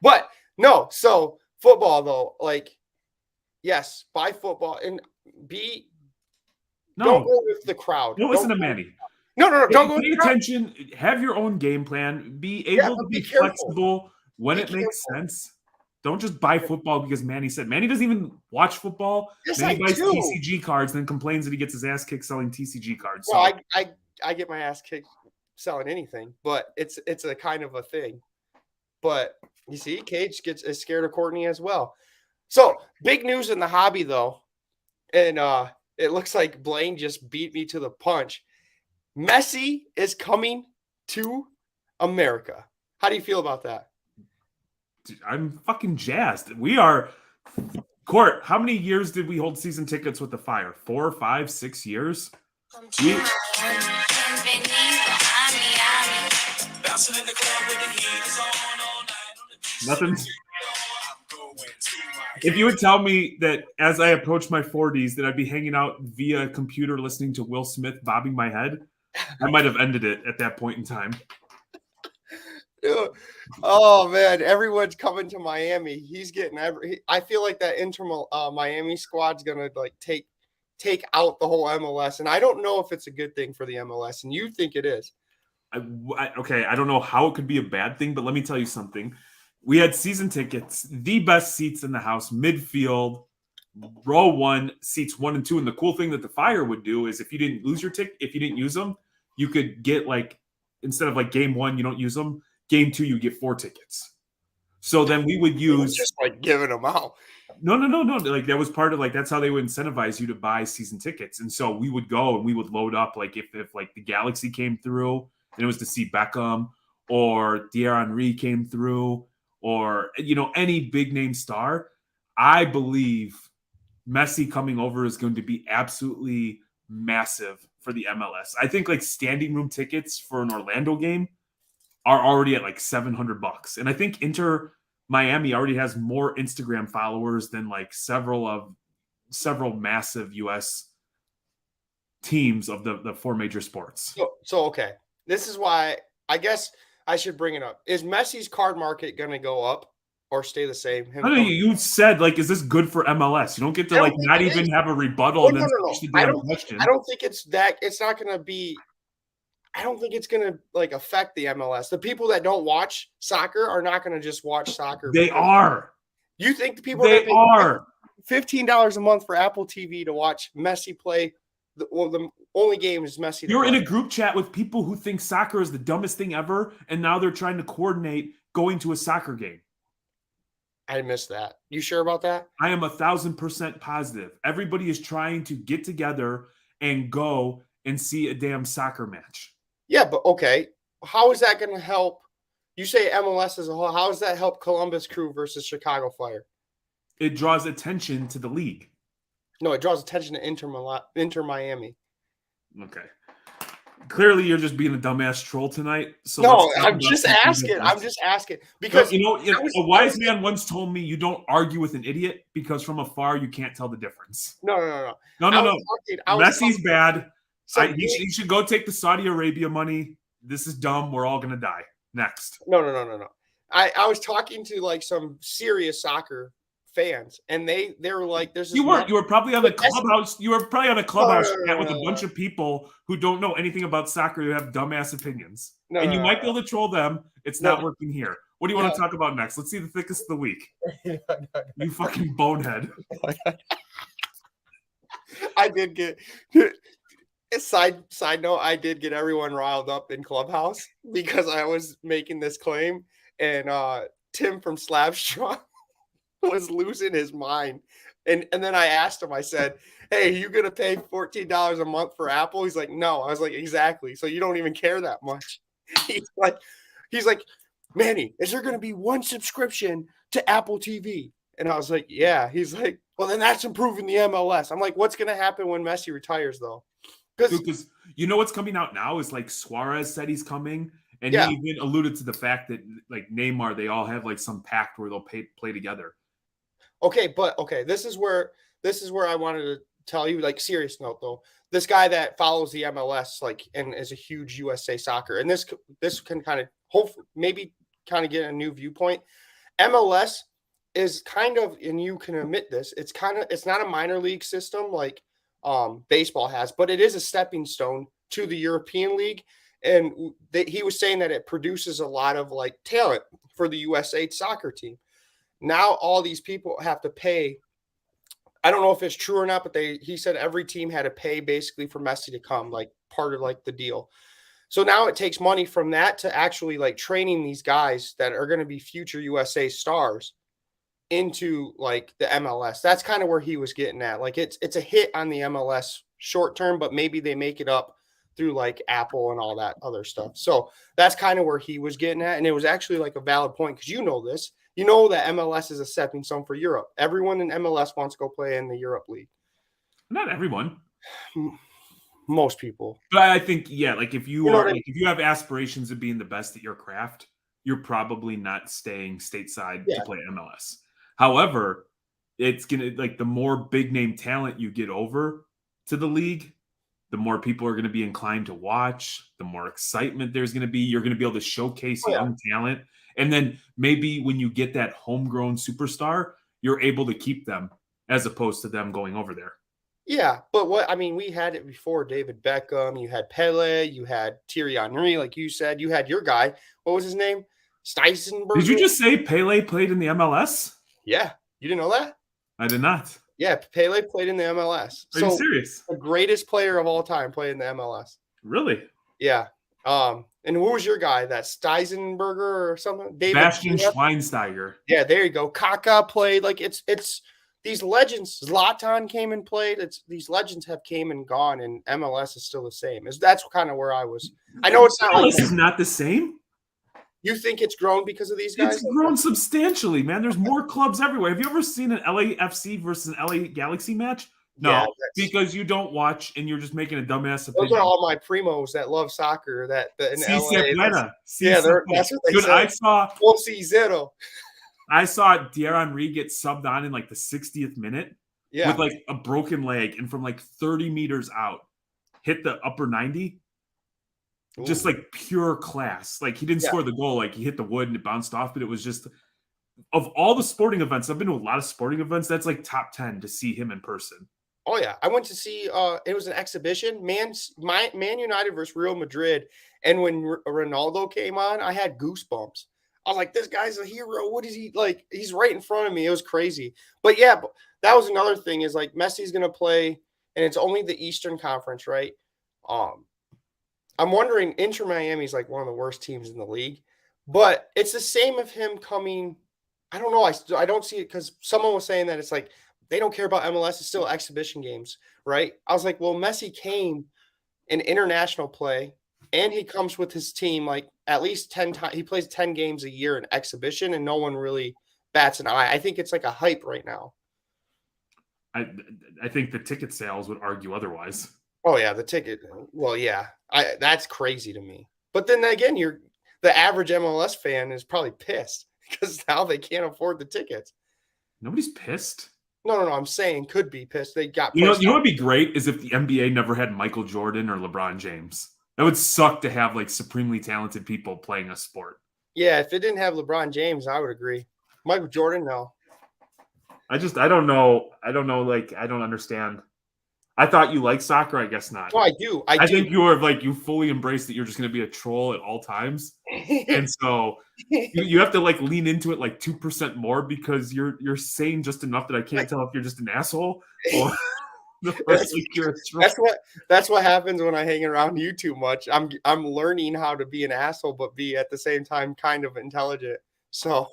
But no, so football though, like, yes, buy football and don't go with the crowd.
Don't listen to Manny.
No, don't go.
Pay attention. Have your own game plan. Be able to be flexible when it makes sense. Don't just buy football because Manny said. Manny doesn't even watch football.
Yes,
Manny buys TCG cards, then complains that he gets his ass kicked selling TCG cards.
Well, I get my ass kicked selling anything, but it's a kind of a thing. But you see, Cage is scared of Courtney as well. So big news in the hobby though, and it looks like Blaine just beat me to the punch. Messi is coming to America. How do you feel about that?
I'm fucking jazzed. We are Court. How many years did we hold season tickets with the Fire? 4, 5, 6 years. Nothing. If you would tell me that as I approach my 40s that I'd be hanging out via computer listening to Will Smith bobbing my head, I might have ended it at that point in time.
Oh man, everyone's coming to Miami. He's getting I feel like that Miami squad's gonna like take out the whole MLS, and I don't know if it's a good thing for the MLS. And you think it is?
Okay, I don't know how it could be a bad thing, but let me tell you something. We had season tickets, the best seats in the house, midfield, row one, seats 1 and 2. And the cool thing that the Fire would do is if you didn't lose your ticket, if you didn't use them, you could get like, instead of like game one, you don't use them, game two, you get 4 tickets. So then we would use
just like giving them out.
No. Like that was part of like that's how they would incentivize you to buy season tickets. And so we would go and we would load up like if like the Galaxy came through and it was to see Beckham or Thierry Henry came through or any big name star. I believe Messi coming over is going to be absolutely massive for the MLS. I think like standing room tickets for an Orlando game are already at like $700, and I think Inter Miami already has more Instagram followers than like several massive US teams of the 4 major sports.
So okay, this is why I guess I should bring it up. Is Messi's card market going to go up or stay the same?
I know you said like, is this good for MLS? You don't get to like not even have a rebuttal and then finish the damn question.
I don't think it's that. It's not going to be. I don't think it's going to like affect the MLS. The people that don't watch soccer are not going to just watch soccer.
They are.
You think the people
they are
$15 a month for Apple TV to watch Messi play? The only game is Messi.
You're in a group chat with people who think soccer is the dumbest thing ever, and now they're trying to coordinate going to a soccer game.
I missed that. You sure about that?
I am 1,000% positive. Everybody is trying to get together and go and see a damn soccer match.
Yeah, but okay. How is that going to help? You say MLS as a whole. How does that help Columbus Crew versus Chicago Fire?
It draws attention to the league.
No, it draws attention to Inter Miami.
Okay. Clearly, you're just being a dumbass troll tonight. So
no, I'm just asking. I'm just asking because
a wise man once told me you don't argue with an idiot because from afar you can't tell the difference.
No.
Messi's bad. He should go take the Saudi Arabia money. This is dumb. We're all gonna die. Next.
No. I was talking to like some serious soccer fans, and they were like, "There's."
You were probably on the clubhouse. You were probably on a clubhouse chat with a bunch of people who don't know anything about soccer who have dumbass opinions. And you might be able to troll them. It's not working here. What do you want to talk about next? Let's see the thickest of the week. You fucking bonehead.
I did get. Side note, I did get everyone riled up in Clubhouse because I was making this claim, and Tim from Slabstrong was losing his mind. And then I asked him, I said, "Hey, you gonna pay $14 a month for Apple?" He's like, "No." I was like, "Exactly. So you don't even care that much." He's like, "Manny, is there gonna be one subscription to Apple TV?" And I was like, "Yeah." He's like, "Well, then that's improving the MLS." I'm like, "What's gonna happen when Messi retires, though?"
Because you know what's coming out now is like Suarez said he's coming, and he even alluded to the fact that like Neymar, they all have like some pact where they'll play together.
Okay, this is where I wanted to tell you, like, serious note though. This guy that follows the MLS like and is a huge USA soccer, and this can kind of hopefully maybe kind of get a new viewpoint. MLS is kind of, and you can admit this, it's not a minor league system like baseball has, but it is a stepping stone to the European League. And he was saying that it produces a lot of like talent for the USA soccer team. Now all these people have to pay. I don't know if it's true or not, but he said every team had to pay basically for Messi to come, like part of like the deal. So now it takes money from that to actually like training these guys that are going to be future USA stars into like the MLS. That's kind of where he was getting at. Like it's a hit on the MLS short term, but maybe they make it up through like Apple and all that other stuff. So that's kind of where he was getting at. And it was actually like a valid point because you know this. You know that MLS is a stepping stone for Europe. Everyone in MLS wants to go play in the Europe League.
Not everyone.
Most people.
But I think, like if you if you have aspirations of being the best at your craft, you're probably not staying stateside to play MLS. However, it's gonna like the more big name talent you get over to the league, the more people are going to be inclined to watch, the more excitement there's going to be. You're going to be able to showcase
Oh, yeah.
young talent. And then maybe when you get that homegrown superstar, you're able to keep them as opposed to them going over there.
Yeah, but what I mean, we had it before David Beckham, you had Pele, you had Thierry Henry, like you said, you had your guy. What was his name?
Did you
Steisenberger?
just say Pele played in the MLS?
Yeah. You didn't know that?
I did not.
Yeah, Pele played in the MLS.
Are you
So
serious?
the greatest player of all time played in the MLS.
Really?
Yeah. And who was your guy? That Steisenberger or something? David.
Bastian Schweinsteiger.
Yeah, there you go. Kaká played. Like it's these legends. Zlatan came and played. It's these legends have came and gone, and MLS is still the same. That's kind of where I was. I know it's not like
MLS is not the same.
you think it's grown because of these
It's
guys.
grown substantially, man. There's more clubs everywhere. Have you ever seen an LAFC versus an LA Galaxy match? No,
Yeah,
because you don't watch and you're just making a dumbass
those
opinion.
are all my primos that love soccer. That in
Si
LA.
se pueda. Si
Yeah,
se pueda.
that's what they
Dude,
say.
I saw Thierry Henry get subbed on in like the 60th minute
Yeah,
with like a broken leg and from like 30 meters out hit the upper 90. Just
Ooh.
like pure class. Like he didn't
Yeah.
score the goal, like he hit the wood and it bounced off, but it was just of all the sporting events, I've been to a lot of sporting events, that's like top 10 to see him in person.
Oh yeah, I went to see. It was an exhibition, Man United versus Real Madrid, and when Ronaldo came on, I had goosebumps. I was like, "This guy's a hero. What is he like? He's right in front of me." It was crazy. But yeah, that was another thing. Is like Messi's gonna play, and it's only the Eastern Conference, right? Um, I'm wondering. Inter Miami's like one of the worst teams in the league, but it's the same of him coming. I don't know. I don't see it because someone was saying that it's like they don't care about MLS. It's still exhibition games, right? I was like, well, Messi came in international play, and he comes with his team like at least 10 times. He plays 10 games a year in exhibition, and no one really bats an eye. I think it's like a hype right now.
I think the ticket sales would argue otherwise.
Oh yeah, the ticket. Well, yeah, that's crazy to me. But then again, the average MLS fan is probably pissed because now they can't afford the tickets.
Nobody's pissed.
No. I'm saying could be pissed. They got
You know
pushed
what
out.
would be great is if the NBA never had Michael Jordan or LeBron James. That would suck to have like supremely talented people playing a sport.
Yeah, if it didn't have LeBron James, I would agree. Michael Jordan, no.
I don't know. I don't know. Like, I don't understand. I thought you liked soccer. I guess not.
No, I do.
I think you fully embrace that you're just going to be a troll at all times. And so you have to like lean into it like 2% more because you're saying just enough that I can't tell if you're just an asshole or like you're a troll.
That's what happens when I hang around you too much. I'm learning how to be an asshole, but be at the same time kind of intelligent. So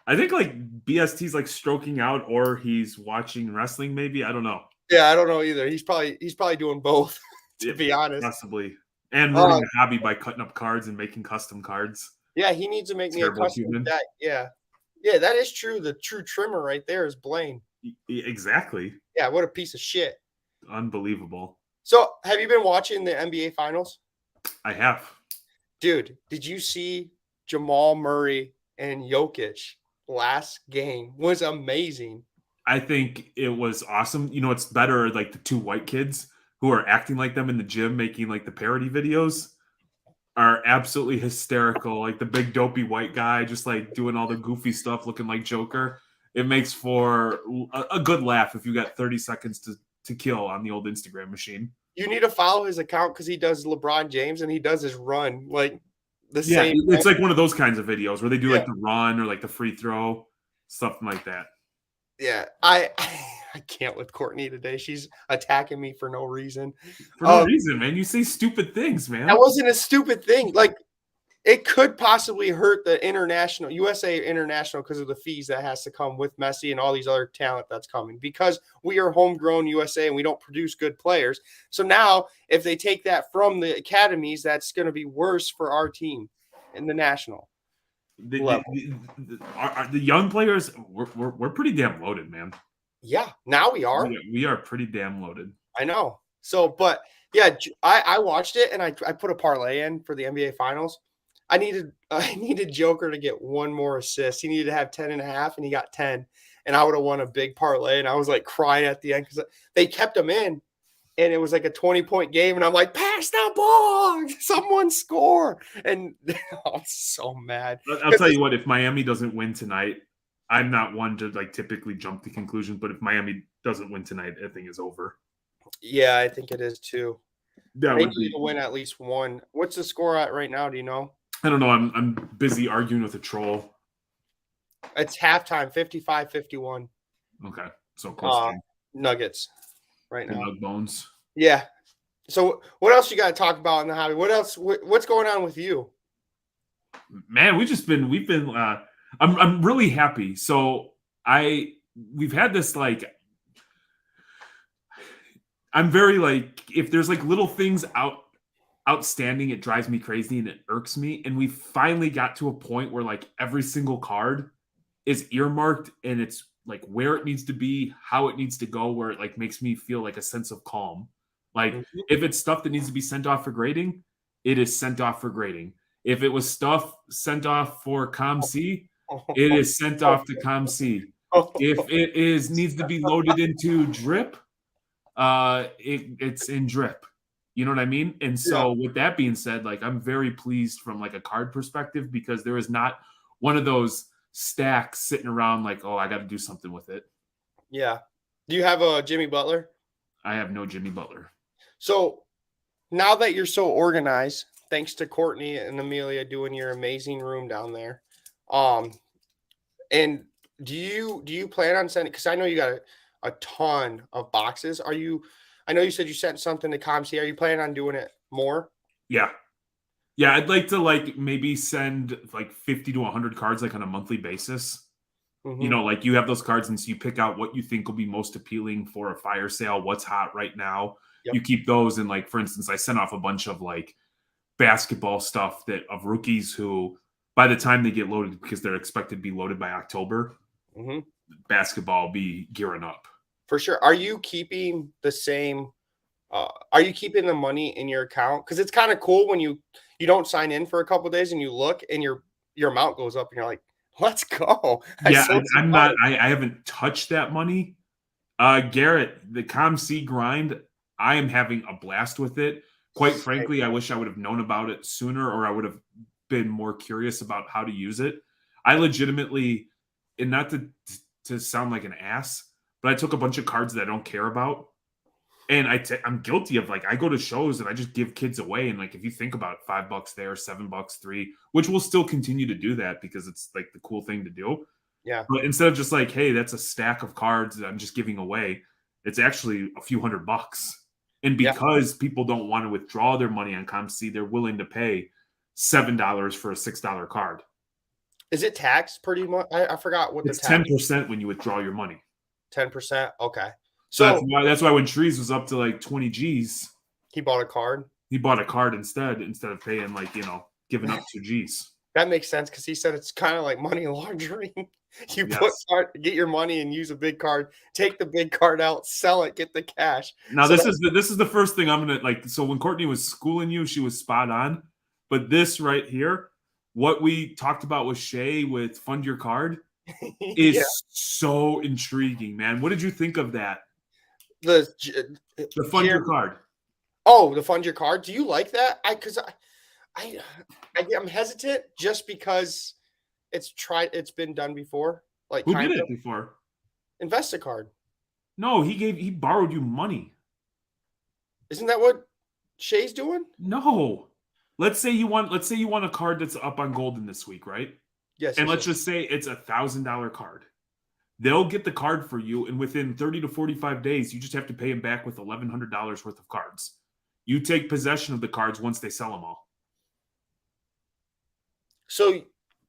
I think like BST's like stroking out or he's watching wrestling. Maybe I don't know.
yeah, I don't know either. He's probably doing both. To be honest,
possibly, and ruining a hobby by cutting up cards and making custom cards.
Yeah, he needs to make me a custom deck. Yeah, that is true. The true trimmer right there is Blaine.
Exactly.
Yeah, what a piece of shit.
Unbelievable.
So, have you been watching the NBA Finals?
I have.
Dude, did you see Jamal Murray and Jokic last game? Was amazing.
I think it was awesome. You know, it's better like the two white kids who are acting like them in the gym, making like the parody videos are absolutely hysterical. Like the big dopey white guy, just like doing all the goofy stuff, looking like Joker. It makes for a good laugh if you got 30 seconds to kill on the old Instagram machine.
You need to follow his account because he does LeBron James and he does his run like the same.
It's like one of those kinds of videos where they do like the run or like the free throw, something like that.
Yeah, I can't with Courtney today. She's attacking me for no reason.
For no reason, man. You say stupid things, man.
That wasn't a stupid thing. Like, it could possibly hurt the USA International because of the fees that has to come with Messi and all these other talent that's coming because we are homegrown USA and we don't produce good players. So now if they take that from the academies, that's going to be worse for our team in the national.
The young players, we're pretty damn loaded, man.
Yeah, now we are.
We are pretty damn loaded.
I know. So, but yeah, I watched it and I put a parlay in for the NBA Finals. I needed Joker to get one more assist. He needed to have 10.5 and he got 10. And I would have won a big parlay. And I was like crying at the end because they kept him in. and it was like a 20-point game, and I'm like, pass the ball, someone score. And I'm so mad.
I'll tell you what, if Miami doesn't win tonight, I'm not one to like typically jump to conclusions, but if Miami doesn't win tonight, I think it's over.
Yeah, I think it is too.
That
They
would
need
be.
to win at least one. What's the score at right now? Do you know?
I don't know. I'm busy arguing with a troll.
It's halftime, 55-51.
Okay, so close game.
Nuggets right
The
now.
Nug Bones.
Yeah. So what else you got to talk about in the hobby? What else? What's going on with you?
Man, we've been. I'm really happy. So we've had this like. I'm very like if there's like little things outstanding, it drives me crazy and it irks me. And we finally got to a point where like every single card is earmarked and it's like where it needs to be, how it needs to go, where it like makes me feel like a sense of calm. Like
Mhm.
if it's stuff that needs to be sent off for grading, it is sent off for grading. If it was stuff sent off for ComC, it is sent off to ComC. If it is needs to be loaded into drip, it's in drip. You know what I mean? And
Yeah.
so with that being said, like I'm very pleased from like a card perspective because there is not one of those stacks sitting around like, oh, I got to do something with it.
Yeah. Do you have a Jimmy Butler?
I have no Jimmy Butler.
So now that you're so organized, thanks to Courtney and Amelia doing your amazing room down there, and do you plan on sending? Because I know you got a ton of boxes. Are you? I know you said you sent something to ComC. Are you planning on doing it more?
Yeah. Yeah, I'd like to like maybe send like 50 to 100 cards like on a monthly basis. You
Mm-hmm.
know, like you have those cards and so you pick out what you think will be most appealing for a fire sale, what's hot right now.
Yep.
You keep those and like for instance, I sent off a bunch of like basketball stuff that of rookies who by the time they get loaded because they're expected to be loaded by October,
Mm-hmm.
basketball will be gearing up.
For sure. Are you keeping the same? Are you keeping the money in your account? Because it's kind of cool when you don't sign in for a couple of days and you look and your amount goes up and you're like, let's go. I
Yeah,
sold some
I'm not
cards.
I haven't touched that money. Garrett, the ComC grind, I am having a blast with it. Quite frankly, I wish I would have known about it sooner or I would have been more curious about how to use it. I legitimately, and not to sound like an ass, but I took a bunch of cards that I don't care about. And I'm guilty of like I go to shows and I just give kids away. And like if you think about it, $5 there, $7, 3, which we'll still continue to do that because it's like the cool thing to do.
Yeah.
But instead of just like, hey, that's a stack of cards that I'm just giving away, it's actually a few $100. And
Yeah.
because people don't want to withdraw their money on ComC, they're willing to pay $7 for a $6 card.
Is it taxed pretty much? I forgot what the
It's
tax.
10% when you withdraw your money.
10%. Okay.
So
So
that's why when Trees was up to like 20 G's,
he bought a card.
he bought a card instead of paying like, giving up 2 G's.
That makes sense because he said it's kind of like money laundering. You
Yes.
get your money and use a big card, take the big card out, sell it, get the cash.
Now
So
this is the first thing I'm gonna like. So when Courtney was schooling you, she was spot on. But this right here, what we talked about with Shay with Fund Your Card, is
yeah,
so intriguing, man. What did you think of that?
the
The Fund Your Card.
Oh, the Fund Your Card. Do you like that? I'm hesitant just because it's been done before. Like
Who
kind
did
of
it before?
InvestiCard.
No, he borrowed you money.
Isn't that what Shay's doing?
No. Let's say you want a card that's up on Golden this week, right?
Yes.
And
yes,
let's
yes.
just say it's $1,000 card. They'll get the card for you, and within 30 to 45 days, you just have to pay them back with $1,100 worth of cards. You take possession of the cards once they sell them all.
So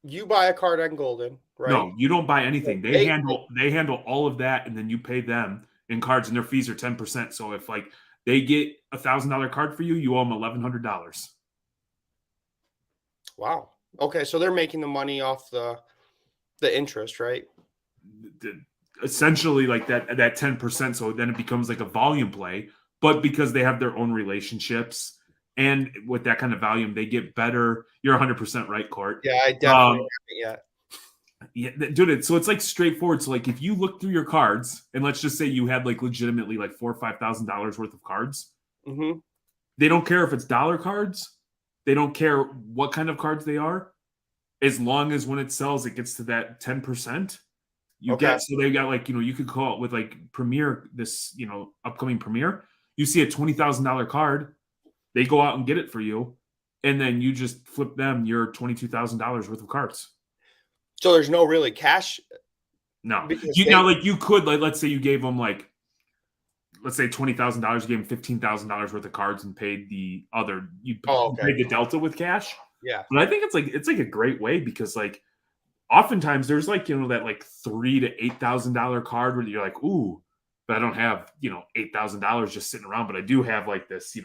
you buy a card on Golden, right?
No, you don't buy anything.
They-
They handle all of that, and then you pay them in cards, and their fees are 10%. So if like they get $1,000 card for you, you owe them $1,100.
Wow. Okay, so they're making the money off the interest, right?
Essentially, like that 10%. So then it becomes like a volume play, but because they have their own relationships. And with that kind of volume, they get better. You're 100% right, Court.
Yeah, I definitely haven't yet.
Yeah, dude. So it's like straightforward. So like, if you look through your cards, and let's just say you had like legitimately like $4 or $5,000 worth of cards,
Mm-hmm.
they don't care if it's dollar cards. They don't care what kind of cards they are, as long as when it sells, it gets to that 10%. You
Okay.
get, so they got like, you could call it with like Premiere, this, upcoming Premiere. You see a $20,000 card, they go out and get it for you, and then you just flip them your $22,000 worth of cards.
So there's no really cash
No,
because
you
they.
now like you could like, let's say you gave them like, let's say $20,000, you gave them $15,000 worth of cards and paid the other,
Oh,
you
okay.
paid the delta with cash.
Yeah.
But I think it's like a great way, because like oftentimes there's like, that like $3,000 to $8,000 card where you're like, ooh, but I don't have, $8,000 just sitting around, but I do have like this,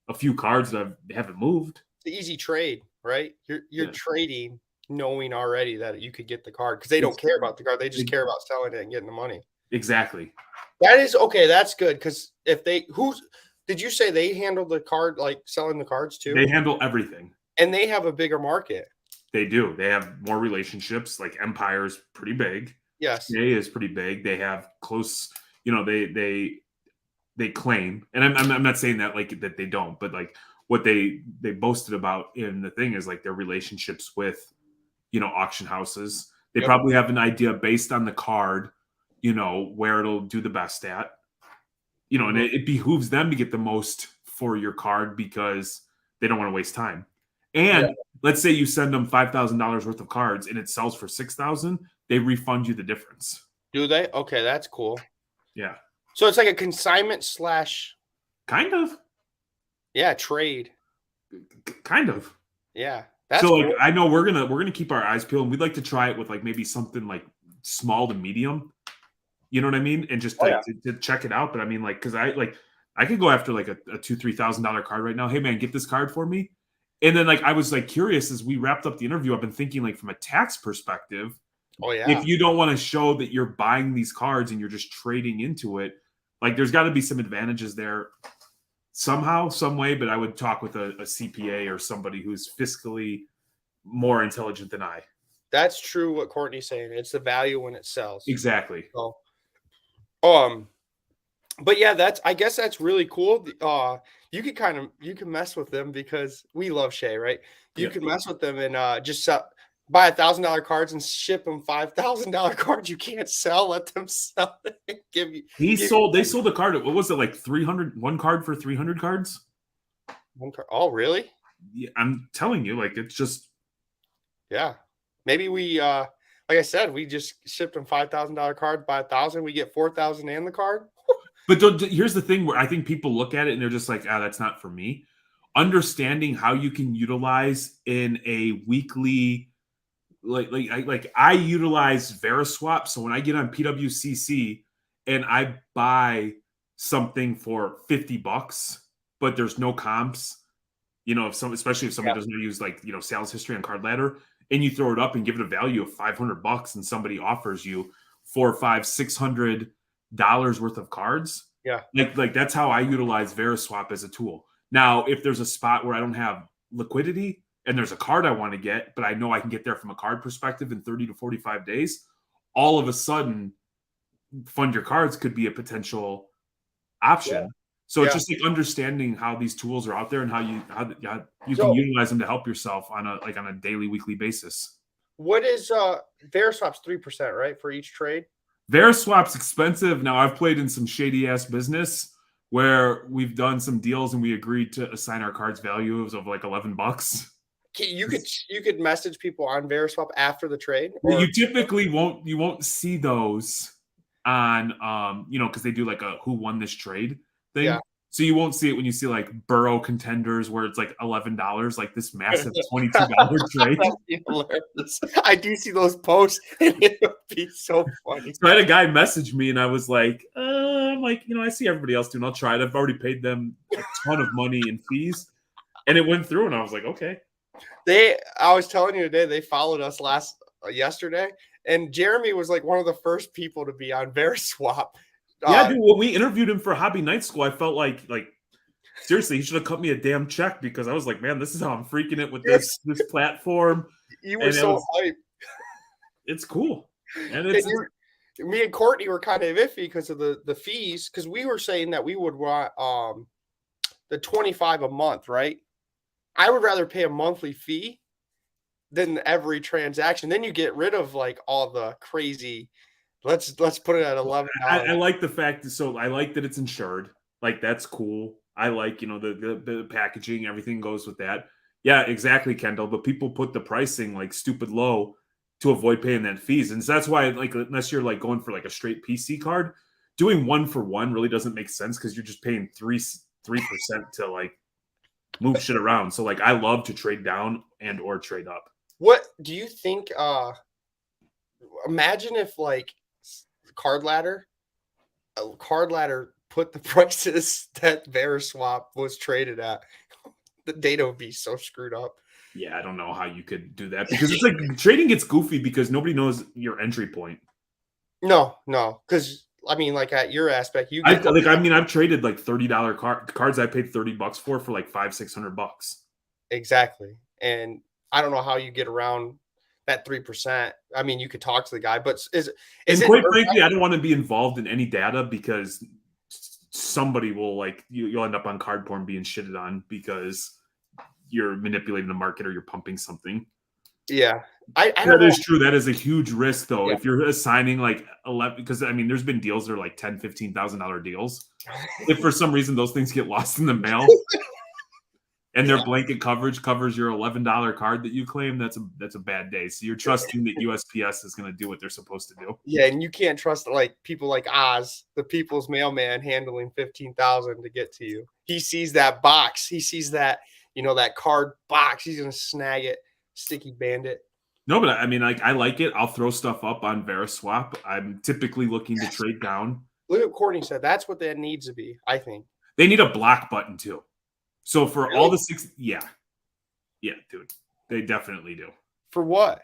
a few cards that haven't moved.
The easy trade, right? You're
Yeah,
trading knowing already that you could get the card because they don't
it's,
care about the card. They just
it,
care about selling it and getting the money.
exactly.
That is okay. That's good because if they who's did you say they handle the card like selling the cards too?
They handle everything.
And they have a bigger market.
They do. They have more relationships. Like Empire's pretty big.
Yes.
CA is pretty big. They have close. They claim, and I'm not saying that like that they don't, but like what they boasted about in the thing is like their relationships with auction houses. They
Yep.
probably have an idea based on the card, where it'll do the best at. And
Mhm.
it behooves them to get the most for your card because they don't want to waste time.
Yeah.
And let's say you send them $5,000 worth of cards and it sells for 6,000, they refund you the difference.
Do they? Okay, that's cool.
Yeah,
So it's like a consignment slash
kind of,
yeah, trade.
kind of.
Yeah. That's
So like,
cool.
I know we're gonna keep our eyes peeled, and we'd like to try it with like maybe something like small to medium. You know what I mean? And just
Oh
like
yeah.
to check it out. But I mean, like, because I could go after like a $2,000-3,000 card right now. Hey man, get this card for me. And then like I was like curious as we wrapped up the interview. I've been thinking like from a tax perspective,
Oh yeah.
if you don't want to show that you're buying these cards and you're just trading into it, like there's got to be some advantages there somehow, some way. But I would talk with a CPA or somebody who's fiscally more intelligent than I.
That's true what Courtney's saying. It's the value when it sells.
Exactly.
So um but yeah, that's I guess that's really cool. You can mess with them because we love Shay, right? You
Yeah.
can mess with them and just buy $1,000 cards and ship them $5,000 cards you can't sell. Let them sell it. Give you
They sold a card. What was it, like 300, one card for 300 cards?
one card. Oh, really?
Yeah, I'm telling you, like it's just
Yeah. Maybe we like I said, we just shipped them $5,000 cards, buy 1,000, we get 4,000 and the card.
but here's the thing where I think people look at it and they're just like, that's not for me. Understanding how you can utilize in a weekly, I utilize Veriswap. So when I get on PWCC and I buy something for $50, but there's no comps, especially if somebody
Yeah.
doesn't use like, sales history on Card Ladder, and you throw it up and give it a value of $500 and somebody offers you four, five, $600 worth of cards.
Yeah.
Like that's how I utilize Veriswap as a tool. Now, if there's a spot where I don't have liquidity and there's a card I want to get, but I know I can get there from a card perspective in 30 to 45 days, all of a sudden, fund your cards could be a potential option. So it's
Yeah.
just like understanding how these tools are out there and how you can
So
utilize them to help yourself on a daily, weekly basis.
what is Veriswap's 3%, right? For each trade?
Veriswap's expensive. Now I've played in some shady ass business where we've done some deals and we agreed to assign our cards values of like $11.
You could message people on Veriswap after the trade
You
or
typically won't see those on because they do like a who won this trade
yeah.
thing. So you won't see it when you see like Burrow Contenders where it's like $11, like this massive $22 trade.
That'd be hilarious. I do see those posts and it would be so funny.
So I had a guy message me and I was like, I'm like, I see everybody else doing. I'll try it. I've already paid them a ton of money in fees. And it went through and I was like, okay.
I was telling you today, they followed us yesterday, and Jeremy was like one of the first people to be on Veriswap.
Yeah, dude, when we interviewed him for Hobby Night School, I felt like seriously, he should have cut me a damn check because I was like, man, this is how I'm freaking it with this platform.
You were
And
so hyped.
It's cool. And
And me and Courtney were kind of iffy because of the fees, because we were saying that we would want the 25 a month, right? I would rather pay a monthly fee than every transaction. Then you get rid of like all the crazy. Let's put it at $11.
I like the fact that, so I like that it's insured. Like, that's cool. I like, the packaging, everything goes with that. Yeah, exactly, Kendall. But people put the pricing like stupid low to avoid paying that fees. And so that's why, like, unless you're like going for like a straight PC card, doing 1-for-1 really doesn't make sense because you're just paying 3% to like move shit around. So like I love to trade down and or trade up.
What do you think? Imagine if like card ladder put the prices that Veriswap was traded at. The data would be so screwed up.
Yeah, I don't know how you could do that because it's like trading gets goofy because nobody knows your entry point.
No, because I mean, like at your aspect, you
I've
get
I've traded like $30 cards I paid $30 for like $500-600.
exactly, and I don't know how you get around that 3%. I mean, you could talk to the guy, but is
And
it
quite frankly, I don't want to be involved in any data because somebody will like you'll end up on card porn being shitted on because you're manipulating the market or you're pumping something.
Yeah, I don't
That
know.
is true. That is a huge risk, though.
Yeah.
If you're assigning like 11, because I mean, there's been deals that are like $10,000-15,000 deals. If for some reason those things get lost in the mail and their blanket coverage covers your $11 card that you claim, that's a bad day. So you're trusting that USPS is going to do what they're supposed to do.
Yeah, and you can't trust like people like Oz, the people's mailman, handling 15,000 to get to you. He sees that box. He sees that that card box. He's gonna snag it. Sticky bandit.
No, but I mean, like I like it. I'll throw stuff up on Veriswap. I'm typically looking to trade down.
Look at what Courtney said. That's what that needs to be. I think.
They need a block button too. So for
Really?
all the yeah, dude, they definitely do.
For what?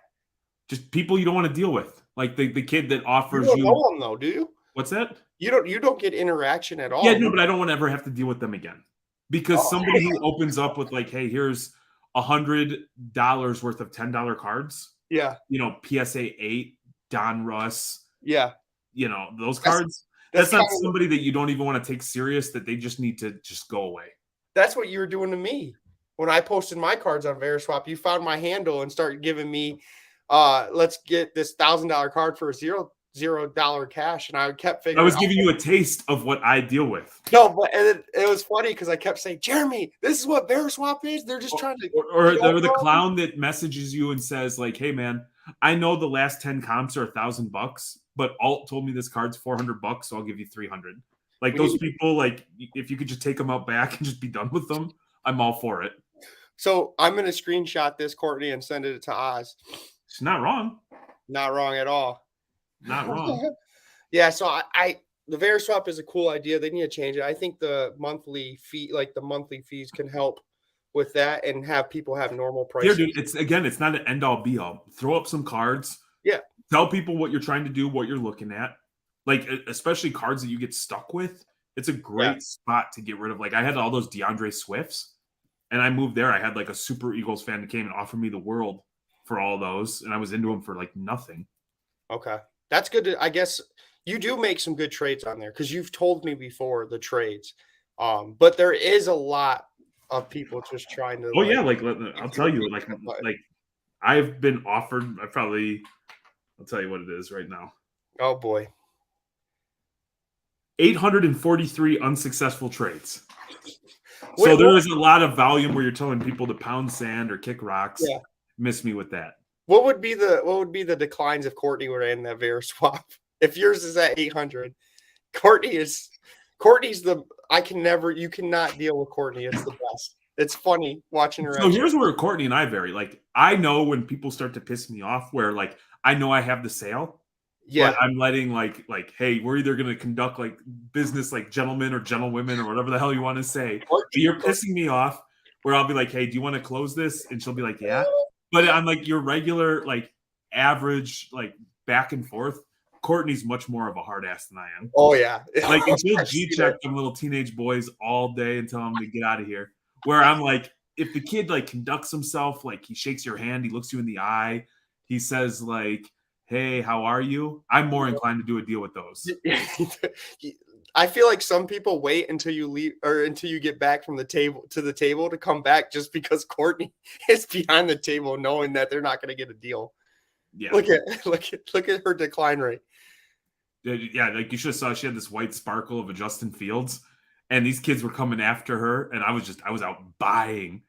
Just people you don't want to deal with, like the kid that offers
You don't know them though, do you?
What's that?
You don't get interaction at all.
Yeah, no, but I don't want to ever have to deal with them again because somebody who opens up with like, hey, here's $100 worth of $10 cards.
Yeah.
PSA 8, Don Russ.
Yeah.
Those cards. That's not somebody that you don't even want to take serious, that they just need to just go away.
That's what you were doing to me. When I posted my cards on Veriswap, you found my handle and started giving me, let's get this $1,000 card for $0 cash. And I kept figuring
I was giving you a taste of what I deal with.
No, but it was funny because I kept saying, Jeremy, this is what Veriswap is. They're just trying to.
Or the clown that messages you and says, like, hey, man, I know the last 10 comps are $1,000, but Alt told me this card's $400, so I'll give you 300. Like those people, like if you could just take them out back and just be done with them, I'm all for it.
So I'm going to screenshot this, Courtney, and send it to Oz.
It's not wrong.
Not wrong at all.
Not wrong.
Yeah, so the Veriswap is a cool idea. They need to change it. I think the monthly fees can help with that and have people have normal prices.
Here, dude, it's not an end all be all. Throw up some cards.
Yeah.
Tell people what you're trying to do, what you're looking at. Like, especially cards that you get stuck with. It's a great spot to get rid of. Like, I had all those DeAndre Swifts, and I moved there. I had like a super Eagles fan that came and offered me the world for all those, and I was into them for like nothing.
Okay. That's good. I guess you do make some good trades on there because you've told me before the trades. But there is a lot of people just trying to.
Oh, yeah. Like, I'll tell you, like I've been offered, I'll tell you what it is right now.
Oh, boy.
843 unsuccessul trades. So there is a lot of volume where you're telling people to pound sand or kick rocks. Yeah. Miss me with that.
What would be the declines if Courtney were in that Veriswap? If yours is at 800, Courtney's you cannot deal with Courtney. It's the best. It's funny watching her.
So here's where Courtney and I vary. Like, I know when people start to piss me off where like I know I have the sale. Yeah. But I'm letting like, hey, we're either going to conduct like business like gentlemen or gentlewomen or whatever the hell you want to say. But you're pissing me off where I'll be like, hey, do you want to close this? And she'll be like, yeah. But I'm like your regular, like average, like back and forth. Courtney's much more of a hard ass than I am.
Oh, yeah.
Like, and she'll G-check them little teenage boys all day and tell them to get out of here. Where I'm like, if the kid like conducts himself, like he shakes your hand, he looks you in the eye, he says like, hey, how are you? I'm more inclined to do a deal with those.
I feel like some people wait until you leave or until you get back from the table to come back just because Courtney is behind the table knowing that they're not going to get a deal.
Yeah.
Look at her decline rate.
Yeah, like you should have saw she had this white sparkle of a Justin Fields, and these kids were coming after her, and I was out buying.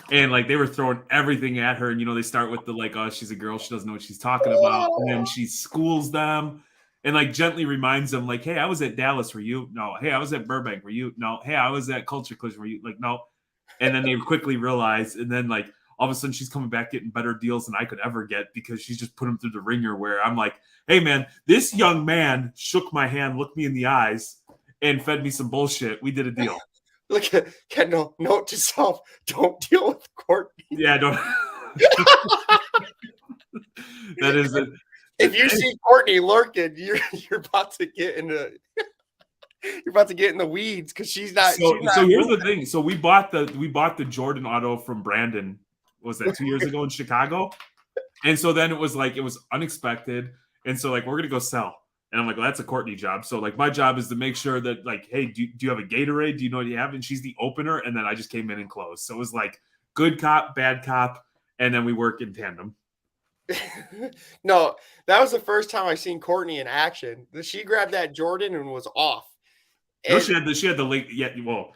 And like they were throwing everything at her, and they start with the like, oh, she's a girl, she doesn't know what she's talking about, and then she schools them and like gently reminds them, like, hey, I was at Dallas, were you? No. Hey, I was at Burbank, were you? No. Hey, I was at Culture Collision, were you? Like, no. And then they quickly realize, and then like all of a sudden she's coming back getting better deals than I could ever get because she's just put them through the ringer. Where I'm like, hey man, this young man shook my hand, looked me in the eyes, and fed me some bullshit. We did a deal.
Look at Kendall. Note to self: don't deal with Courtney.
Yeah, don't. That is it.
If you see Courtney lurking, you're about to get in the you're about to get in the weeds because she's not.
So here's the thing. So we bought the Jordan auto from Brandon. Was that 2 years ago in Chicago? And so then it was unexpected, and so like we're gonna go sell. And I'm like, well, that's a Courtney job. So like my job is to make sure that like, hey, do you have a Gatorade? Do you know what you have? And she's the opener. And then I just came in and closed. So it was like good cop, bad cop, and then we work in tandem.
No, that was the first time I seen Courtney in action. She grabbed that Jordan and was off.
No, she had the late. Yeah, well,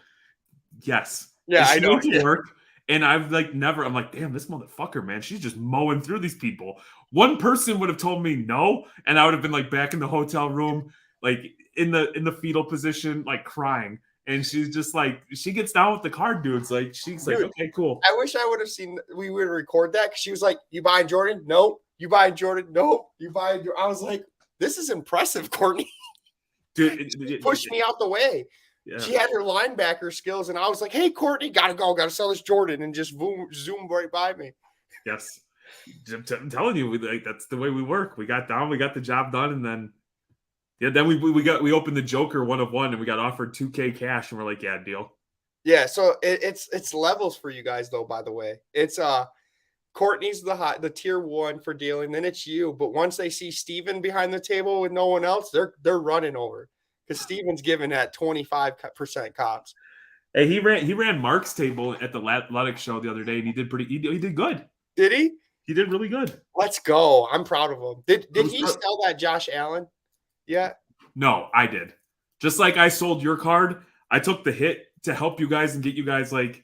yes.
Yeah,
I know.
Went
to work, and I've never. I'm like, damn, this motherfucker, man. She's just mowing through these people. One person would have told me no, and I would have been like back in the hotel room, like in the fetal position, like crying. And she's just like, she gets down with the card dudes. Like she's like, okay, cool.
I wish I would have seen. We would record that because she was like, "You buying Jordan? No. You buying Jordan? No. You buying?" I was like, "This is impressive, Courtney."
Dude,
pushed me out the way. Yeah. She had her linebacker skills, and I was like, "Hey, Courtney, gotta sell this Jordan," and just zoom right by me.
Yes, I'm telling you, that's the way we work. We got down, we got the job done, and then we opened the Joker 1 of 1, and we got offered $2,000 cash, and we're like, yeah, deal.
Yeah, so it's levels for you guys though. By the way, it's Courtney's the tier 1 for dealing, then it's you. But once they see Steven behind the table with no one else, they're running over because Steven's giving that 25% cops.
Hey, he ran Mark's table at the Athletic show the other day, and he did good.
Did he?
He did really good.
Let's go! I'm proud of him. Did he sell that Josh Allen? Yeah.
No, I did. Just like I sold your card, I took the hit to help you guys and get you guys like.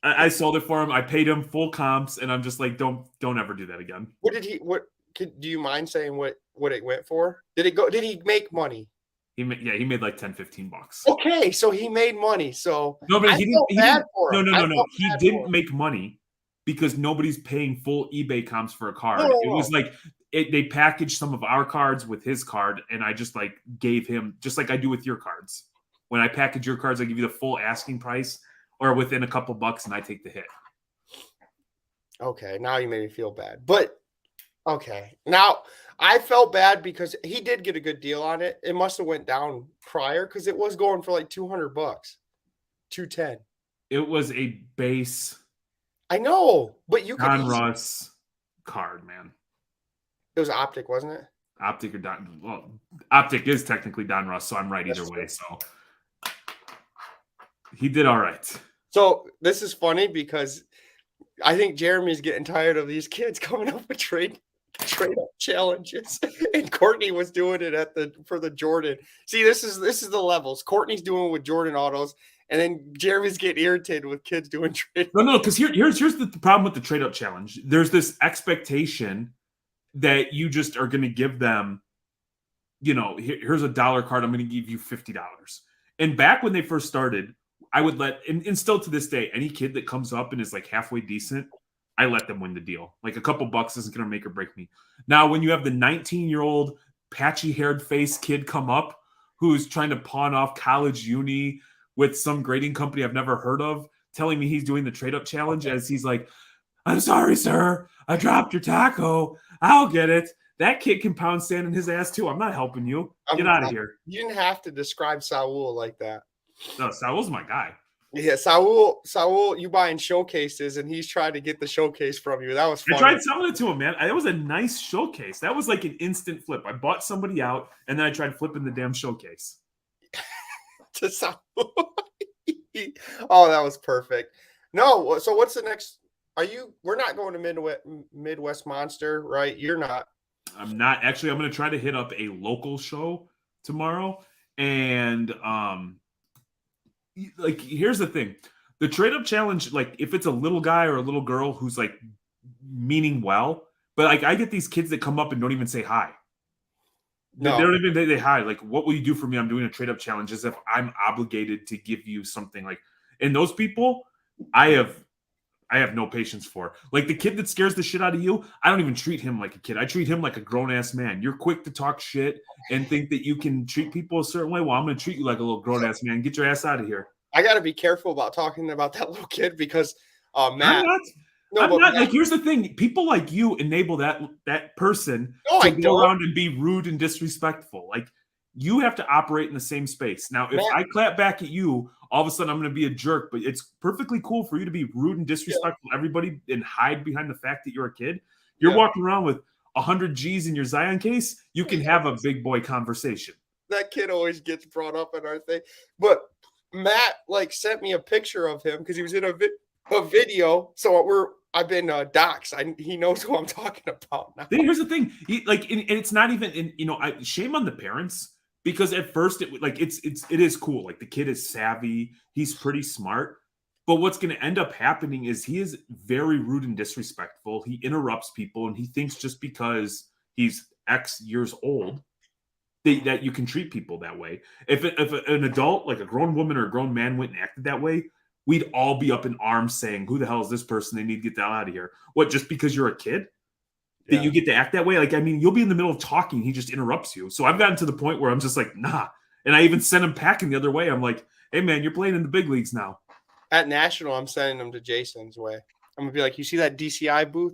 I sold it for him. I paid him full comps, and I'm just like, don't ever do that again.
Do you mind saying what it went for? Did he make money?
He made like $10-15.
Okay, so he made money. So
no, but he didn't make money because nobody's paying full eBay comps for a card. No. It was like they packaged some of our cards with his card, and I just like gave him, just like I do with your cards. When I package your cards, I give you the full asking price or within a couple bucks, and I take the hit.
Okay, now you made me feel bad. But okay, now I felt bad because he did get a good deal on it. It must have went down prior because it was going for like $200, $210.
It was a base.
I know, but you
Don Russ card, man.
It was Optic, wasn't it?
Optic or Don? Well, Optic is technically Don Russ, so I'm right either way. So he did all right.
So this is funny because I think Jeremy's getting tired of these kids coming up with trade up challenges, and Courtney was doing it for the Jordan. See, this is the levels. Courtney's doing it with Jordan autos, and then Jeremy's getting irritated with kids doing trade.
No, because here's the problem with the trade up challenge. There's this expectation that you just are going to give them. Here's a $1 card. I'm going to give you $50. And back when they first started, I would and still to this day, any kid that comes up and is like halfway decent, I let them win the deal. Like a couple bucks isn't going to make or break me. Now, when you have the 19-year-old patchy-haired face kid come up who's trying to pawn off college uni with some grading company I've never heard of, telling me he's doing the trade-up challenge as he's like, I'm sorry, sir. I dropped your taco. I'll get it. That kid can pound sand in his ass, too. I'm not helping you. Get out of here.
You didn't have to describe Saul like that.
No, Saul's my guy.
Yeah, Saul, you buying showcases, and he's trying to get the showcase from you. That was
I
funny.
tried selling it to him, man. It was a nice showcase. That was like an instant flip. I bought somebody out, and then I tried flipping the damn showcase.
To Saul. Oh, that was perfect. No, so what's the next? We're not going to Midwest Monster, right? You're not.
I'm not actually. I'm going to try to hit up a local show tomorrow, and like here's the thing: the trade up challenge. Like if it's a little guy or a little girl who's like meaning well, but like I get these kids that come up and don't even say hi.
No.
They don't even they hi. Like, what will you do for me? I'm doing a trade up challenge as if I'm obligated to give you something. Like, and those people, I have no patience for. Like the kid that scares the shit out of you, I don't even treat him like a kid. I treat him like a grown ass man. You're quick to talk shit and think that you can treat people a certain way. Well, I'm going to treat you like a little grown ass man. Get your ass out of here.
I got to be careful about talking about that little kid because Matt.
I'm not. Like, here's the thing: people like you enable that person to go around and be rude and disrespectful. Like, you have to operate in the same space. Now, if I clap back at you, all of a sudden I'm going to be a jerk. But it's perfectly cool for you to be rude and disrespectful to everybody and hide behind the fact that you're a kid. You're walking around with 100 G's in your Zion case. You can have a big boy conversation.
That kid always gets brought up in our thing. But Matt sent me a picture of him because he was in a video. So I've been doxxed. He knows who I'm talking about now.
Here's the thing, and it's not even, shame on the parents because at first it is cool. Like the kid is savvy, he's pretty smart, but what's going to end up happening is he is very rude and disrespectful. He interrupts people, and he thinks just because he's X years old that you can treat people that way. If an adult, like a grown woman or a grown man, went and acted that way, we'd all be up in arms saying, who the hell is this person? They need to get the hell out of here. What, just because you're a kid? That you get to act that way? Like, I mean, you'll be in the middle of talking, he just interrupts you. So I've gotten to the point where I'm just like, nah. And I even sent him packing the other way. I'm like, hey, man, you're playing in the big leagues now.
At National, I'm sending him to Jason's way. I'm going to be like, you see that DCI booth?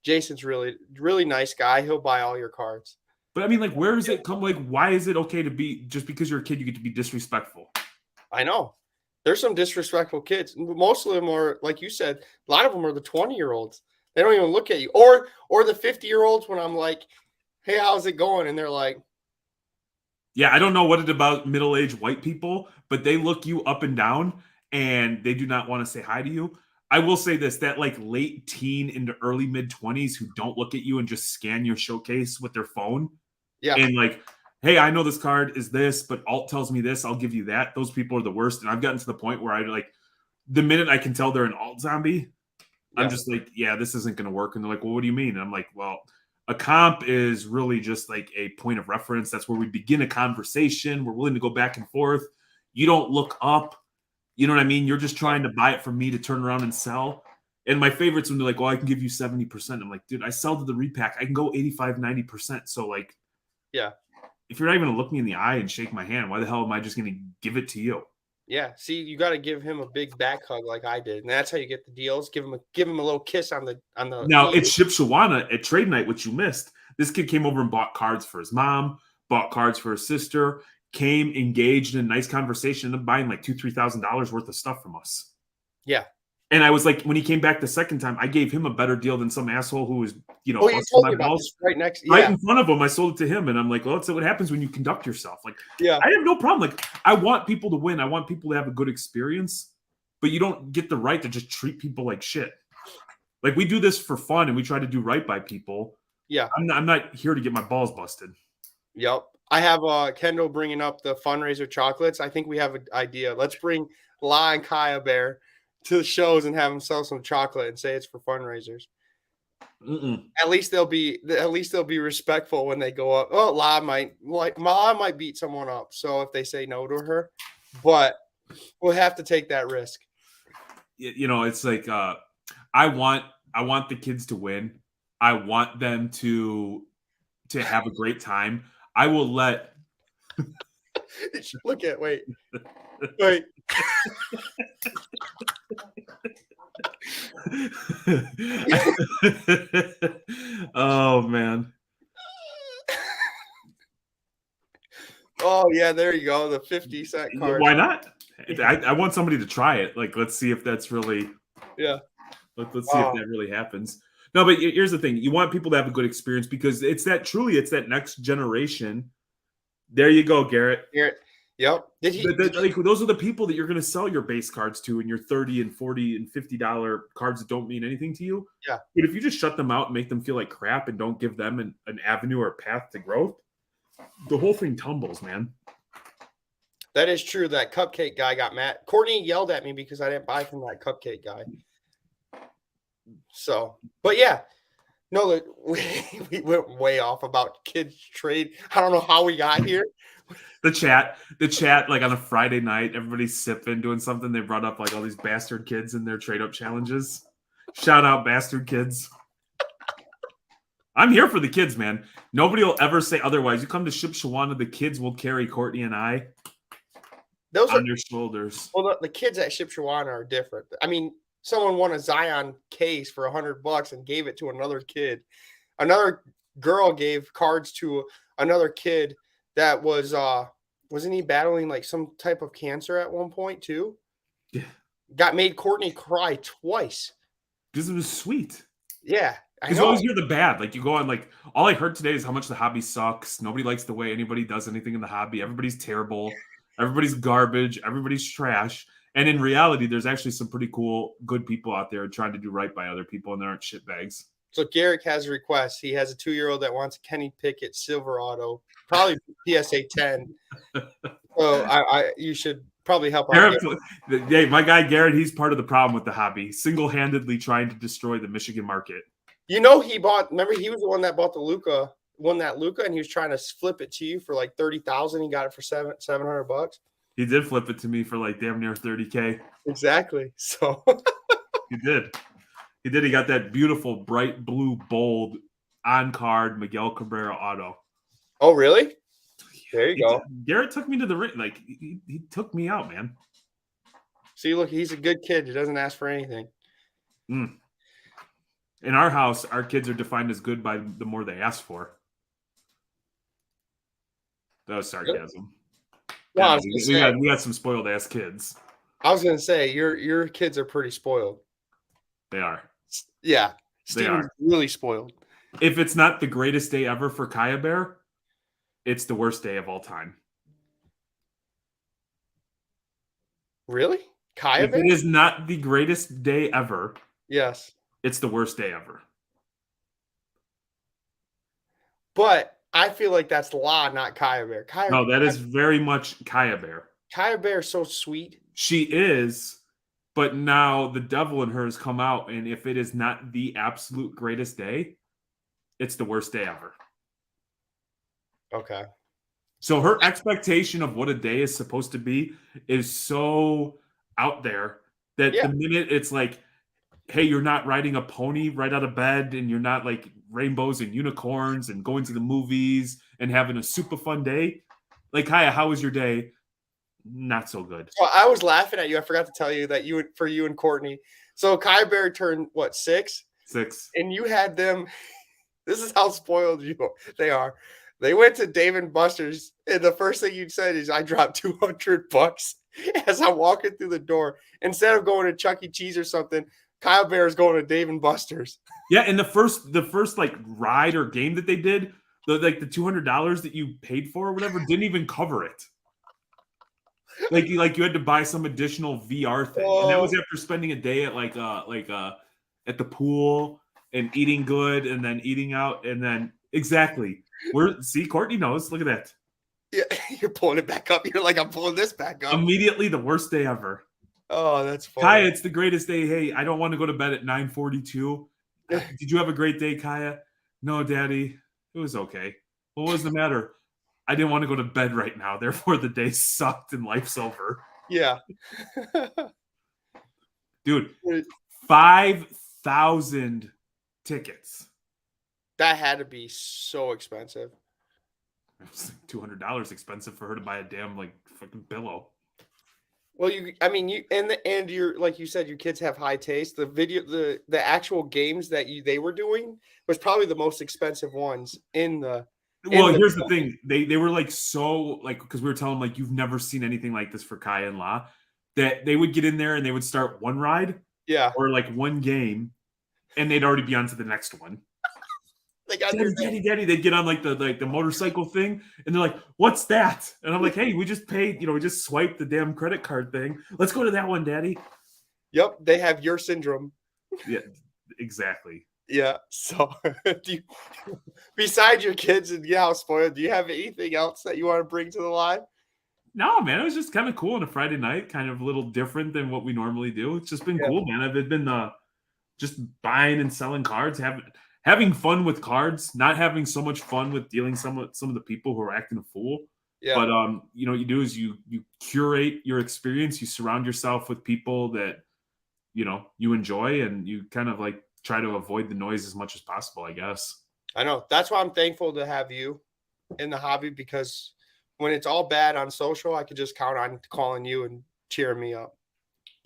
Jason's really, really nice guy. He'll buy all your cards.
But I mean, like, where does it come? Like, why is it okay to be, just because you're a kid, you get to be disrespectful?
I know. There's some disrespectful kids. Most of them are, like you said, a lot of them are the 20-year-olds. They don't even look at you. Or the 50-year-olds when I'm like, hey, how's it going? And they're like,
yeah, I don't know what it about middle-aged white people, but they look you up and down and they do not want to say hi to you. I will say this, that like late teen into early mid-20s who don't look at you and just scan your showcase with their phone. Yeah. And like, hey, I know this card is this, but alt tells me this, I'll give you that. Those people are the worst. And I've gotten to the point where I like, the minute I can tell they're an alt zombie, I'm just like, yeah, this isn't going to work. And they're like, well, what do you mean? And I'm like, well, a comp is really just like a point of reference. That's where we begin a conversation. We're willing to go back and forth. You don't look up. You know what I mean? You're just trying to buy it from me to turn around and sell. And my favorites when they're like, well, I can give you 70%. I'm like, dude, I sell to the repack. I can go 85, 90%. So like,
yeah,
if you're not even going to look me in the eye and shake my hand, why the hell am I just going to give it to you?
Yeah, see, you got to give him a big back hug like I did, and that's how you get the deals. Give him a little kiss on the.
Now it's Shipshawana at trade night, which you missed. This kid came over and bought cards for his mom, bought cards for his sister, came engaged in a nice conversation, and buying like $2,000-$3,000 worth of stuff from us.
Yeah.
And I was like, when he came back the second time, I gave him a better deal than some asshole who was,
you told me about this right
in front of him. I sold it to him, and I'm like, well, that's what happens when you conduct yourself. Like,
yeah,
I have no problem. Like, I want people to win. I want people to have a good experience, but you don't get the right to just treat people like shit. Like, we do this for fun, and we try to do right by people.
Yeah,
I'm not here to get my balls busted.
Yep. I have Kendall bringing up the fundraiser chocolates. I think we have an idea. Let's bring La and Kaya Bear to the shows and have them sell some chocolate and say it's for fundraisers. At least they'll be respectful when they go up. Oh, La might beat someone up. So if they say no to her, but we'll have to take that risk.
You know, it's like I want the kids to win. I want them to have a great time. I will let.
Look at wait.
Oh man.
Oh yeah, there you go. The 50-cent card.
Why not? I want somebody to try it. Like, let's see if that's really.
Yeah.
Let's see if that really happens. No, but here's the thing: you want people to have a good experience because it's that next generation. There you go, Garrett.
Garrett. Yep.
Like those are the people that you're going to sell your base cards to, and your $30 and $40 and $50 cards that don't mean anything to you.
Yeah.
But if you just shut them out and make them feel like crap and don't give them an avenue or a path to growth, the whole thing tumbles, man.
That is true. That cupcake guy got mad. Courtney yelled at me because I didn't buy from that cupcake guy. So, but yeah, no, we went way off about kids trade. I don't know how we got here.
The chat, like on a Friday night, everybody's sipping, doing something. They brought up like all these bastard kids in their trade up challenges. Shout out, bastard kids. I'm here for the kids, man. Nobody will ever say otherwise. You come to Shipshewana, the kids will carry Courtney and I on their shoulders.
Well, the kids at Shipshewana are different. I mean, someone won a Zion case for $100 and gave it to another kid. Another girl gave cards to another kid that was wasn't he battling like some type of cancer at one point too? Yeah. Made Courtney cry twice.
Because it was sweet.
Yeah.
Because you always hear the bad. Like you go on like all I heard today is how much the hobby sucks. Nobody likes the way anybody does anything in the hobby. Everybody's terrible. Everybody's garbage. Everybody's trash. And in reality, there's actually some pretty cool, good people out there trying to do right by other people, and there aren't shitbags.
So Garrick has a request. He has a 2-year-old that wants a Kenny Pickett silver auto, probably PSA 10. So you should probably help out.
Hey, my guy Garrett, he's part of the problem with the hobby, single-handedly trying to destroy the Michigan market.
You know, remember he was the one that bought the Luka, won that Luka, and he was trying to flip it to you for like $30,000. He got it for $700.
He did flip it to me for like damn near $30K.
Exactly. So
he did. He got that beautiful bright blue bold on card Miguel Cabrera auto.
Oh, really? There you go.
Garrett took me to the ring. Like he took me out, man.
See, look, he's a good kid. He doesn't ask for anything.
In our house, our kids are defined as good by the more they ask for. That was sarcasm.
Well,
we got some spoiled ass kids.
I was gonna say your kids are pretty spoiled.
They are.
Yeah, Steven's really spoiled.
If it's not the greatest day ever for Kaya Bear, it's the worst day of all time.
Really? Kaya Bear?
If it is not the greatest day ever,
yes,
it's the worst day ever.
But I feel like that's law, not Kaya Bear.
No, that is very much Kaya Bear.
Kaya Bear is so sweet.
She is, but now the devil in her has come out, and if it is not the absolute greatest day, it's the worst day ever.
Okay.
So her expectation of what a day is supposed to be is so out there that the minute it's like, hey, you're not riding a pony right out of bed, and you're not like rainbows and unicorns and going to the movies and having a super fun day. Like, Kaya, how was your day? Not so good.
Well, I was laughing at you. I forgot to tell you that for you and Courtney. So Kaya Bear turned what, 6?
6. And
you had them. This is how spoiled they are. They went to Dave & Buster's, and the first thing you said is, I dropped $200 as I'm walking through the door. Instead of going to Chuck E. Cheese or something, Kyle Bear is going to Dave & Buster's.
Yeah, and the first like ride or game that they did, the $200 that you paid for or whatever didn't even cover it. Like you had to buy some additional VR thing, and that was after spending a day at at the pool and eating good, and then eating out, and then exactly. Courtney knows. Look at that.
Yeah, you're pulling it back up. You're like, I'm pulling this back up.
Immediately, the worst day ever.
Oh, that's funny.
Kaya, it's the greatest day. Hey, I don't want to go to bed at 9:42. Did you have a great day, Kaya? No, Daddy. It was okay. What was the matter? I didn't want to go to bed right now. Therefore, the day sucked and life's over.
Yeah.
Dude, 5,000 tickets.
That had to be so expensive.
It was like $200 expensive for her to buy a damn fucking pillow.
Well, and you're like you said, your kids have high taste. The actual games that they were doing was probably the most expensive ones in the.
Here's the thing. They were because we were telling them you've never seen anything like this for Kaya and La. that they would get in there and they would start one ride
Yeah.
or like one game, and they'd already be on to the next one.
Like
Daddy, they'd get on like the motorcycle thing, and they're like, "What's that?" And I'm like, "Hey, we just paid, we just swiped the damn credit card thing. Let's go to that one, Daddy."
Yep, they have your syndrome.
Yeah, exactly.
Yeah. So, besides your kids and how spoiled, do you have anything else that you want to bring to the line?
No, man, it was just kind of cool on a Friday night, kind of a little different than what we normally do. It's just been
Yeah.
cool, man. I've been just buying and selling cards, having fun with cards, not having so much fun with dealing some of the people who are acting a fool.
Yeah.
But what you do is you curate your experience, you surround yourself with people that you enjoy, and you kind of like try to avoid the noise as much as possible, I guess.
I know. That's why I'm thankful to have you in the hobby, because when it's all bad on social, I could just count on calling you and cheering me up.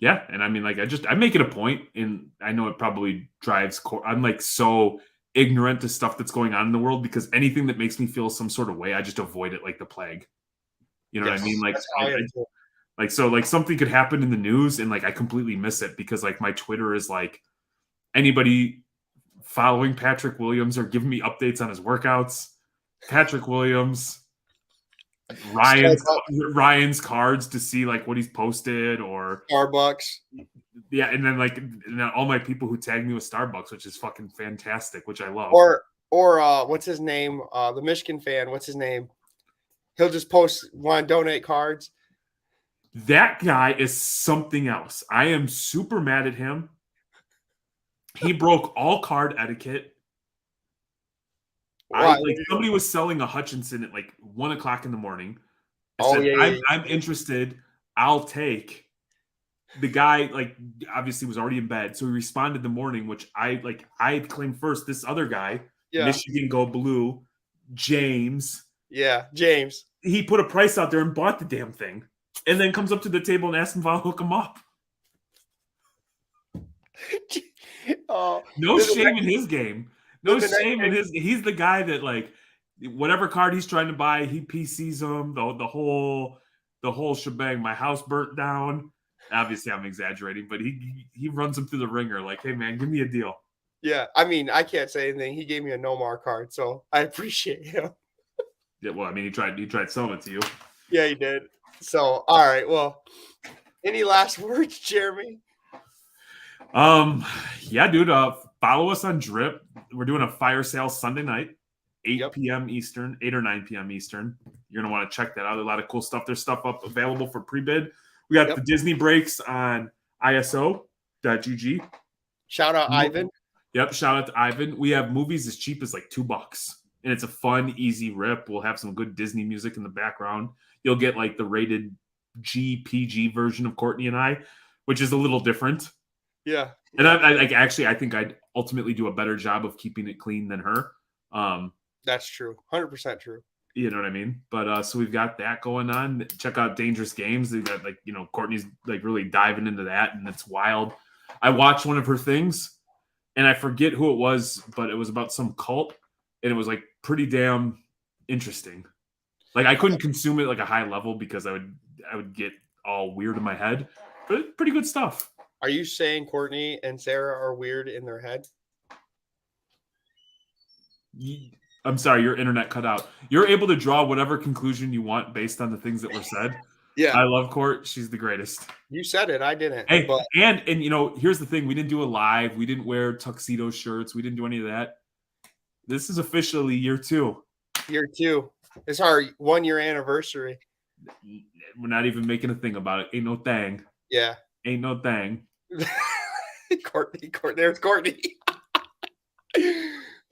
Yeah, and I mean, like, I make it a point, and I know it probably drives. I'm like so ignorant to stuff that's going on in the world, because anything that makes me feel some sort of way, I just avoid it like the plague. You know what I mean? Like,
That's how I am too.
like so, like something could happen in the news, and like I completely miss it because like my Twitter is like anybody following Patrick Williams or giving me updates on his workouts. Patrick Williams. Ryan's cards to see like what he's posted, or
Starbucks.
yeah, and then all my people who tag me with Starbucks, which is fucking fantastic, which I love.
Or what's his name? The Michigan fan. What's his name? He'll just post, want to donate cards.
That guy is something else. I am super mad at him. He broke all card etiquette. Somebody was selling a Hutchinson at like 1:00 in the morning. I said, I'm interested. I'll take. The guy like obviously was already in bed, so he responded in the morning, which I claimed first. This other guy, Michigan Go Blue, James.
Yeah, James.
He put a price out there and bought the damn thing, and then comes up to the table and asks him if I'll hook him up. No shame in his game. No shame in his. He's the guy that like whatever card he's trying to buy, he PCs him the whole shebang. My house burnt down. Obviously, I'm exaggerating, but he runs him through the ringer. Like, hey man, give me a deal.
Yeah, I mean, I can't say anything. He gave me a Nomar card, so I appreciate him.
Yeah, well, I mean, he tried selling it to you.
Yeah, he did. So, all right. Well, any last words, Jeremy?
Yeah, dude. Follow us on Drip. We're doing a fire sale Sunday night, 8 p.m. Eastern, 8 or 9 p.m. Eastern. You're gonna want to check that out. A lot of cool stuff. There's stuff up available for pre-bid. We got the Disney breaks on ISO.GG.
Shout out Ivan.
Yep, shout out to Ivan. We have movies as cheap as like $2, and it's a fun, easy rip. We'll have some good Disney music in the background. You'll get like the rated G PG version of Courtney and I, which is a little different.
Yeah.
And I think I'd ultimately do a better job of keeping it clean than her.
That's true. 100% true.
You know what I mean? But so we've got that going on. Check out Dangerous Games. They got Courtney's like really diving into that, and it's wild. I watched one of her things, and I forget who it was, but it was about some cult, and it was like pretty damn interesting. Like I couldn't consume it like a high level because I would get all weird in my head, but pretty good stuff.
Are you saying Courtney and Sarah are weird in their head?
I'm sorry, your internet cut out. You're able to draw whatever conclusion you want based on the things that were said.
Yeah.
I love Court. She's the greatest.
You said it. I didn't.
Hey, but... and here's the thing. We didn't do a live. We didn't wear tuxedo shirts. We didn't do any of that. This is officially year 2.
Year 2. It's our 1-year anniversary.
We're not even making a thing about it. Ain't no thing.
Yeah.
Ain't no thing.
Courtney. There's Courtney.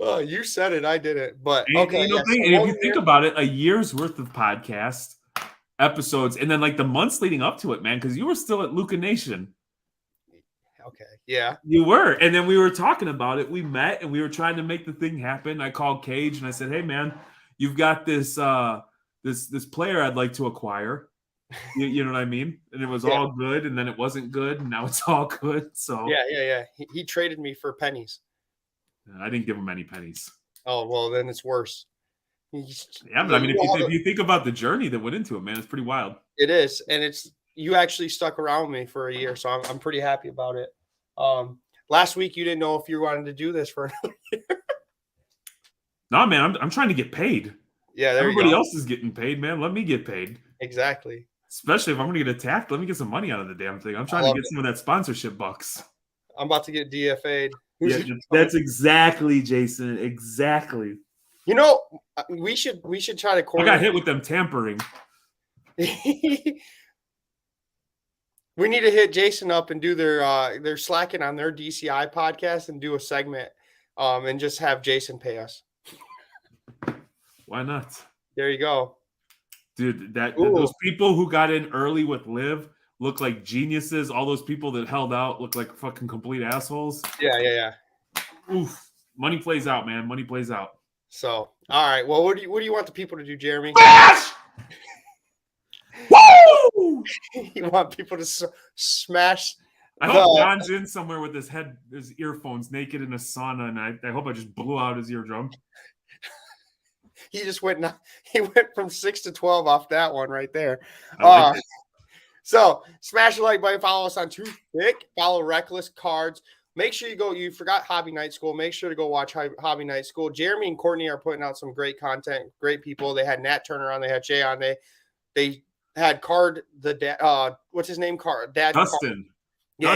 Oh, you said it. I didn't. But okay.
Ain't no thing. And if you think about it, a year's worth of podcast episodes, and then like the months leading up to it, man, because you were still at Luca Nation.
Okay. Yeah.
You were. And then we were talking about it. We met and we were trying to make the thing happen. I called Cage and I said, hey man, you've got this this player I'd like to acquire. You know what I mean? And it was all good, and then it wasn't good, and now it's all good. So
yeah. He traded me for pennies.
I didn't give him any pennies.
Oh well, then it's worse.
Yeah, but I mean, if you think about the journey that went into it, man, it's pretty wild.
It is, and it's you actually stuck around me for a year, so I'm pretty happy about it. Last week you didn't know if you wanted to do this for another year.
No, man, I'm trying to get paid.
Yeah, there you
Everybody
go.
else is getting paid, man. Let me get paid.
Exactly.
Especially if I'm gonna get attacked, let me get some money out of the damn thing. I'm
I
trying to
love
get
it.
some of that sponsorship bucks.
I'm about to get DFA'd.
Yeah, that's exactly, Jason. Exactly.
You know, we should try to
I
corner.
got hit with them tampering.
We need to hit Jason up and do their slacking on their DCI podcast and do a segment, and just have Jason pay us.
Why not?
There you go.
Dude, those people who got in early with Liv look like geniuses. All those people that held out look like fucking complete assholes.
Yeah.
Oof. Money plays out, man. Money plays out.
So, all right. Well, what do you want the people to do, Jeremy?
Smash! Woo!
You want people to smash?
I hope Don's in somewhere with his earphones, naked in a sauna, and I hope I just blew out his eardrum.
He just went from 6 to 12 off that one right there. So smash the like button, follow us on Thicc, follow Reckless Cards. Make sure you forgot Hobby Night School. Make sure to go watch Hobby Night School. Jeremy and Courtney are putting out some great content, great people. They had Nat Turner on, they had Jay on, they had Card, the dad, what's his name? Dad
Dustin.
Yeah.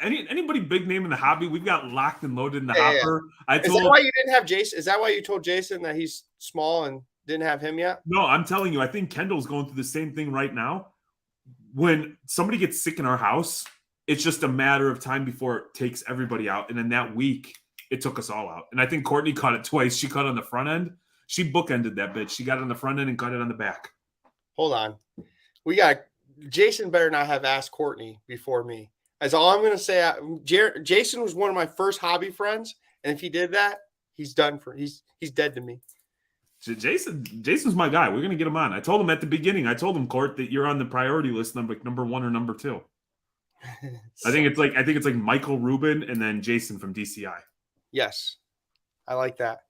Anybody big name in the hobby, we've got locked and loaded in the hopper.
Is that why you didn't have Jason? Is that why you told Jason that he's small and didn't have him yet?
No, I'm telling you, I think Kendall's going through the same thing right now. When somebody gets sick in our house, it's just a matter of time before it takes everybody out. And in that week, it took us all out. And I think Courtney caught it twice. She caught it on the front end. She bookended that bitch. She got it on the front end and cut it on the back.
Hold on. Jason better not have asked Courtney before me. That's all I'm going to say. Jason was one of my first hobby friends. And if he did that, he's done he's dead to me.
Jason's my guy. We're going to get him on. I told him at the beginning, Court, that you're on the priority list number 1 or number 2. I think it's like Michael Rubin and then Jason from DCI.
Yes. I like that.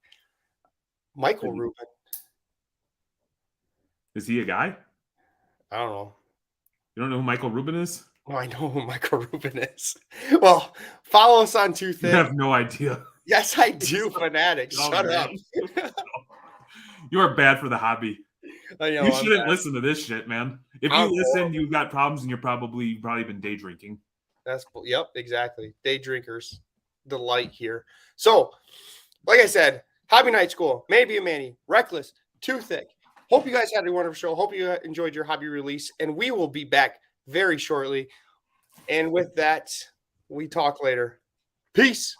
Michael Rubin.
Is he a guy?
I don't know.
You don't know who Michael Rubin is?
No, I know who Michael Rubin is. Well, follow us on Thicc.
You have no idea.
Yes, I do, fanatic. Shut up.
You are bad for the hobby.
I know,
you shouldn't listen to this shit, man. If you listen, you've got problems and you've probably been day drinking.
Yep, exactly. Day drinkers. Delight here. So, like I said, Hobby Night School, maybe a Manny, Reckless, Thicc. Hope you guys had a wonderful show. Hope you enjoyed your hobby release, and we will be back very shortly. And with that, we talk later. Peace.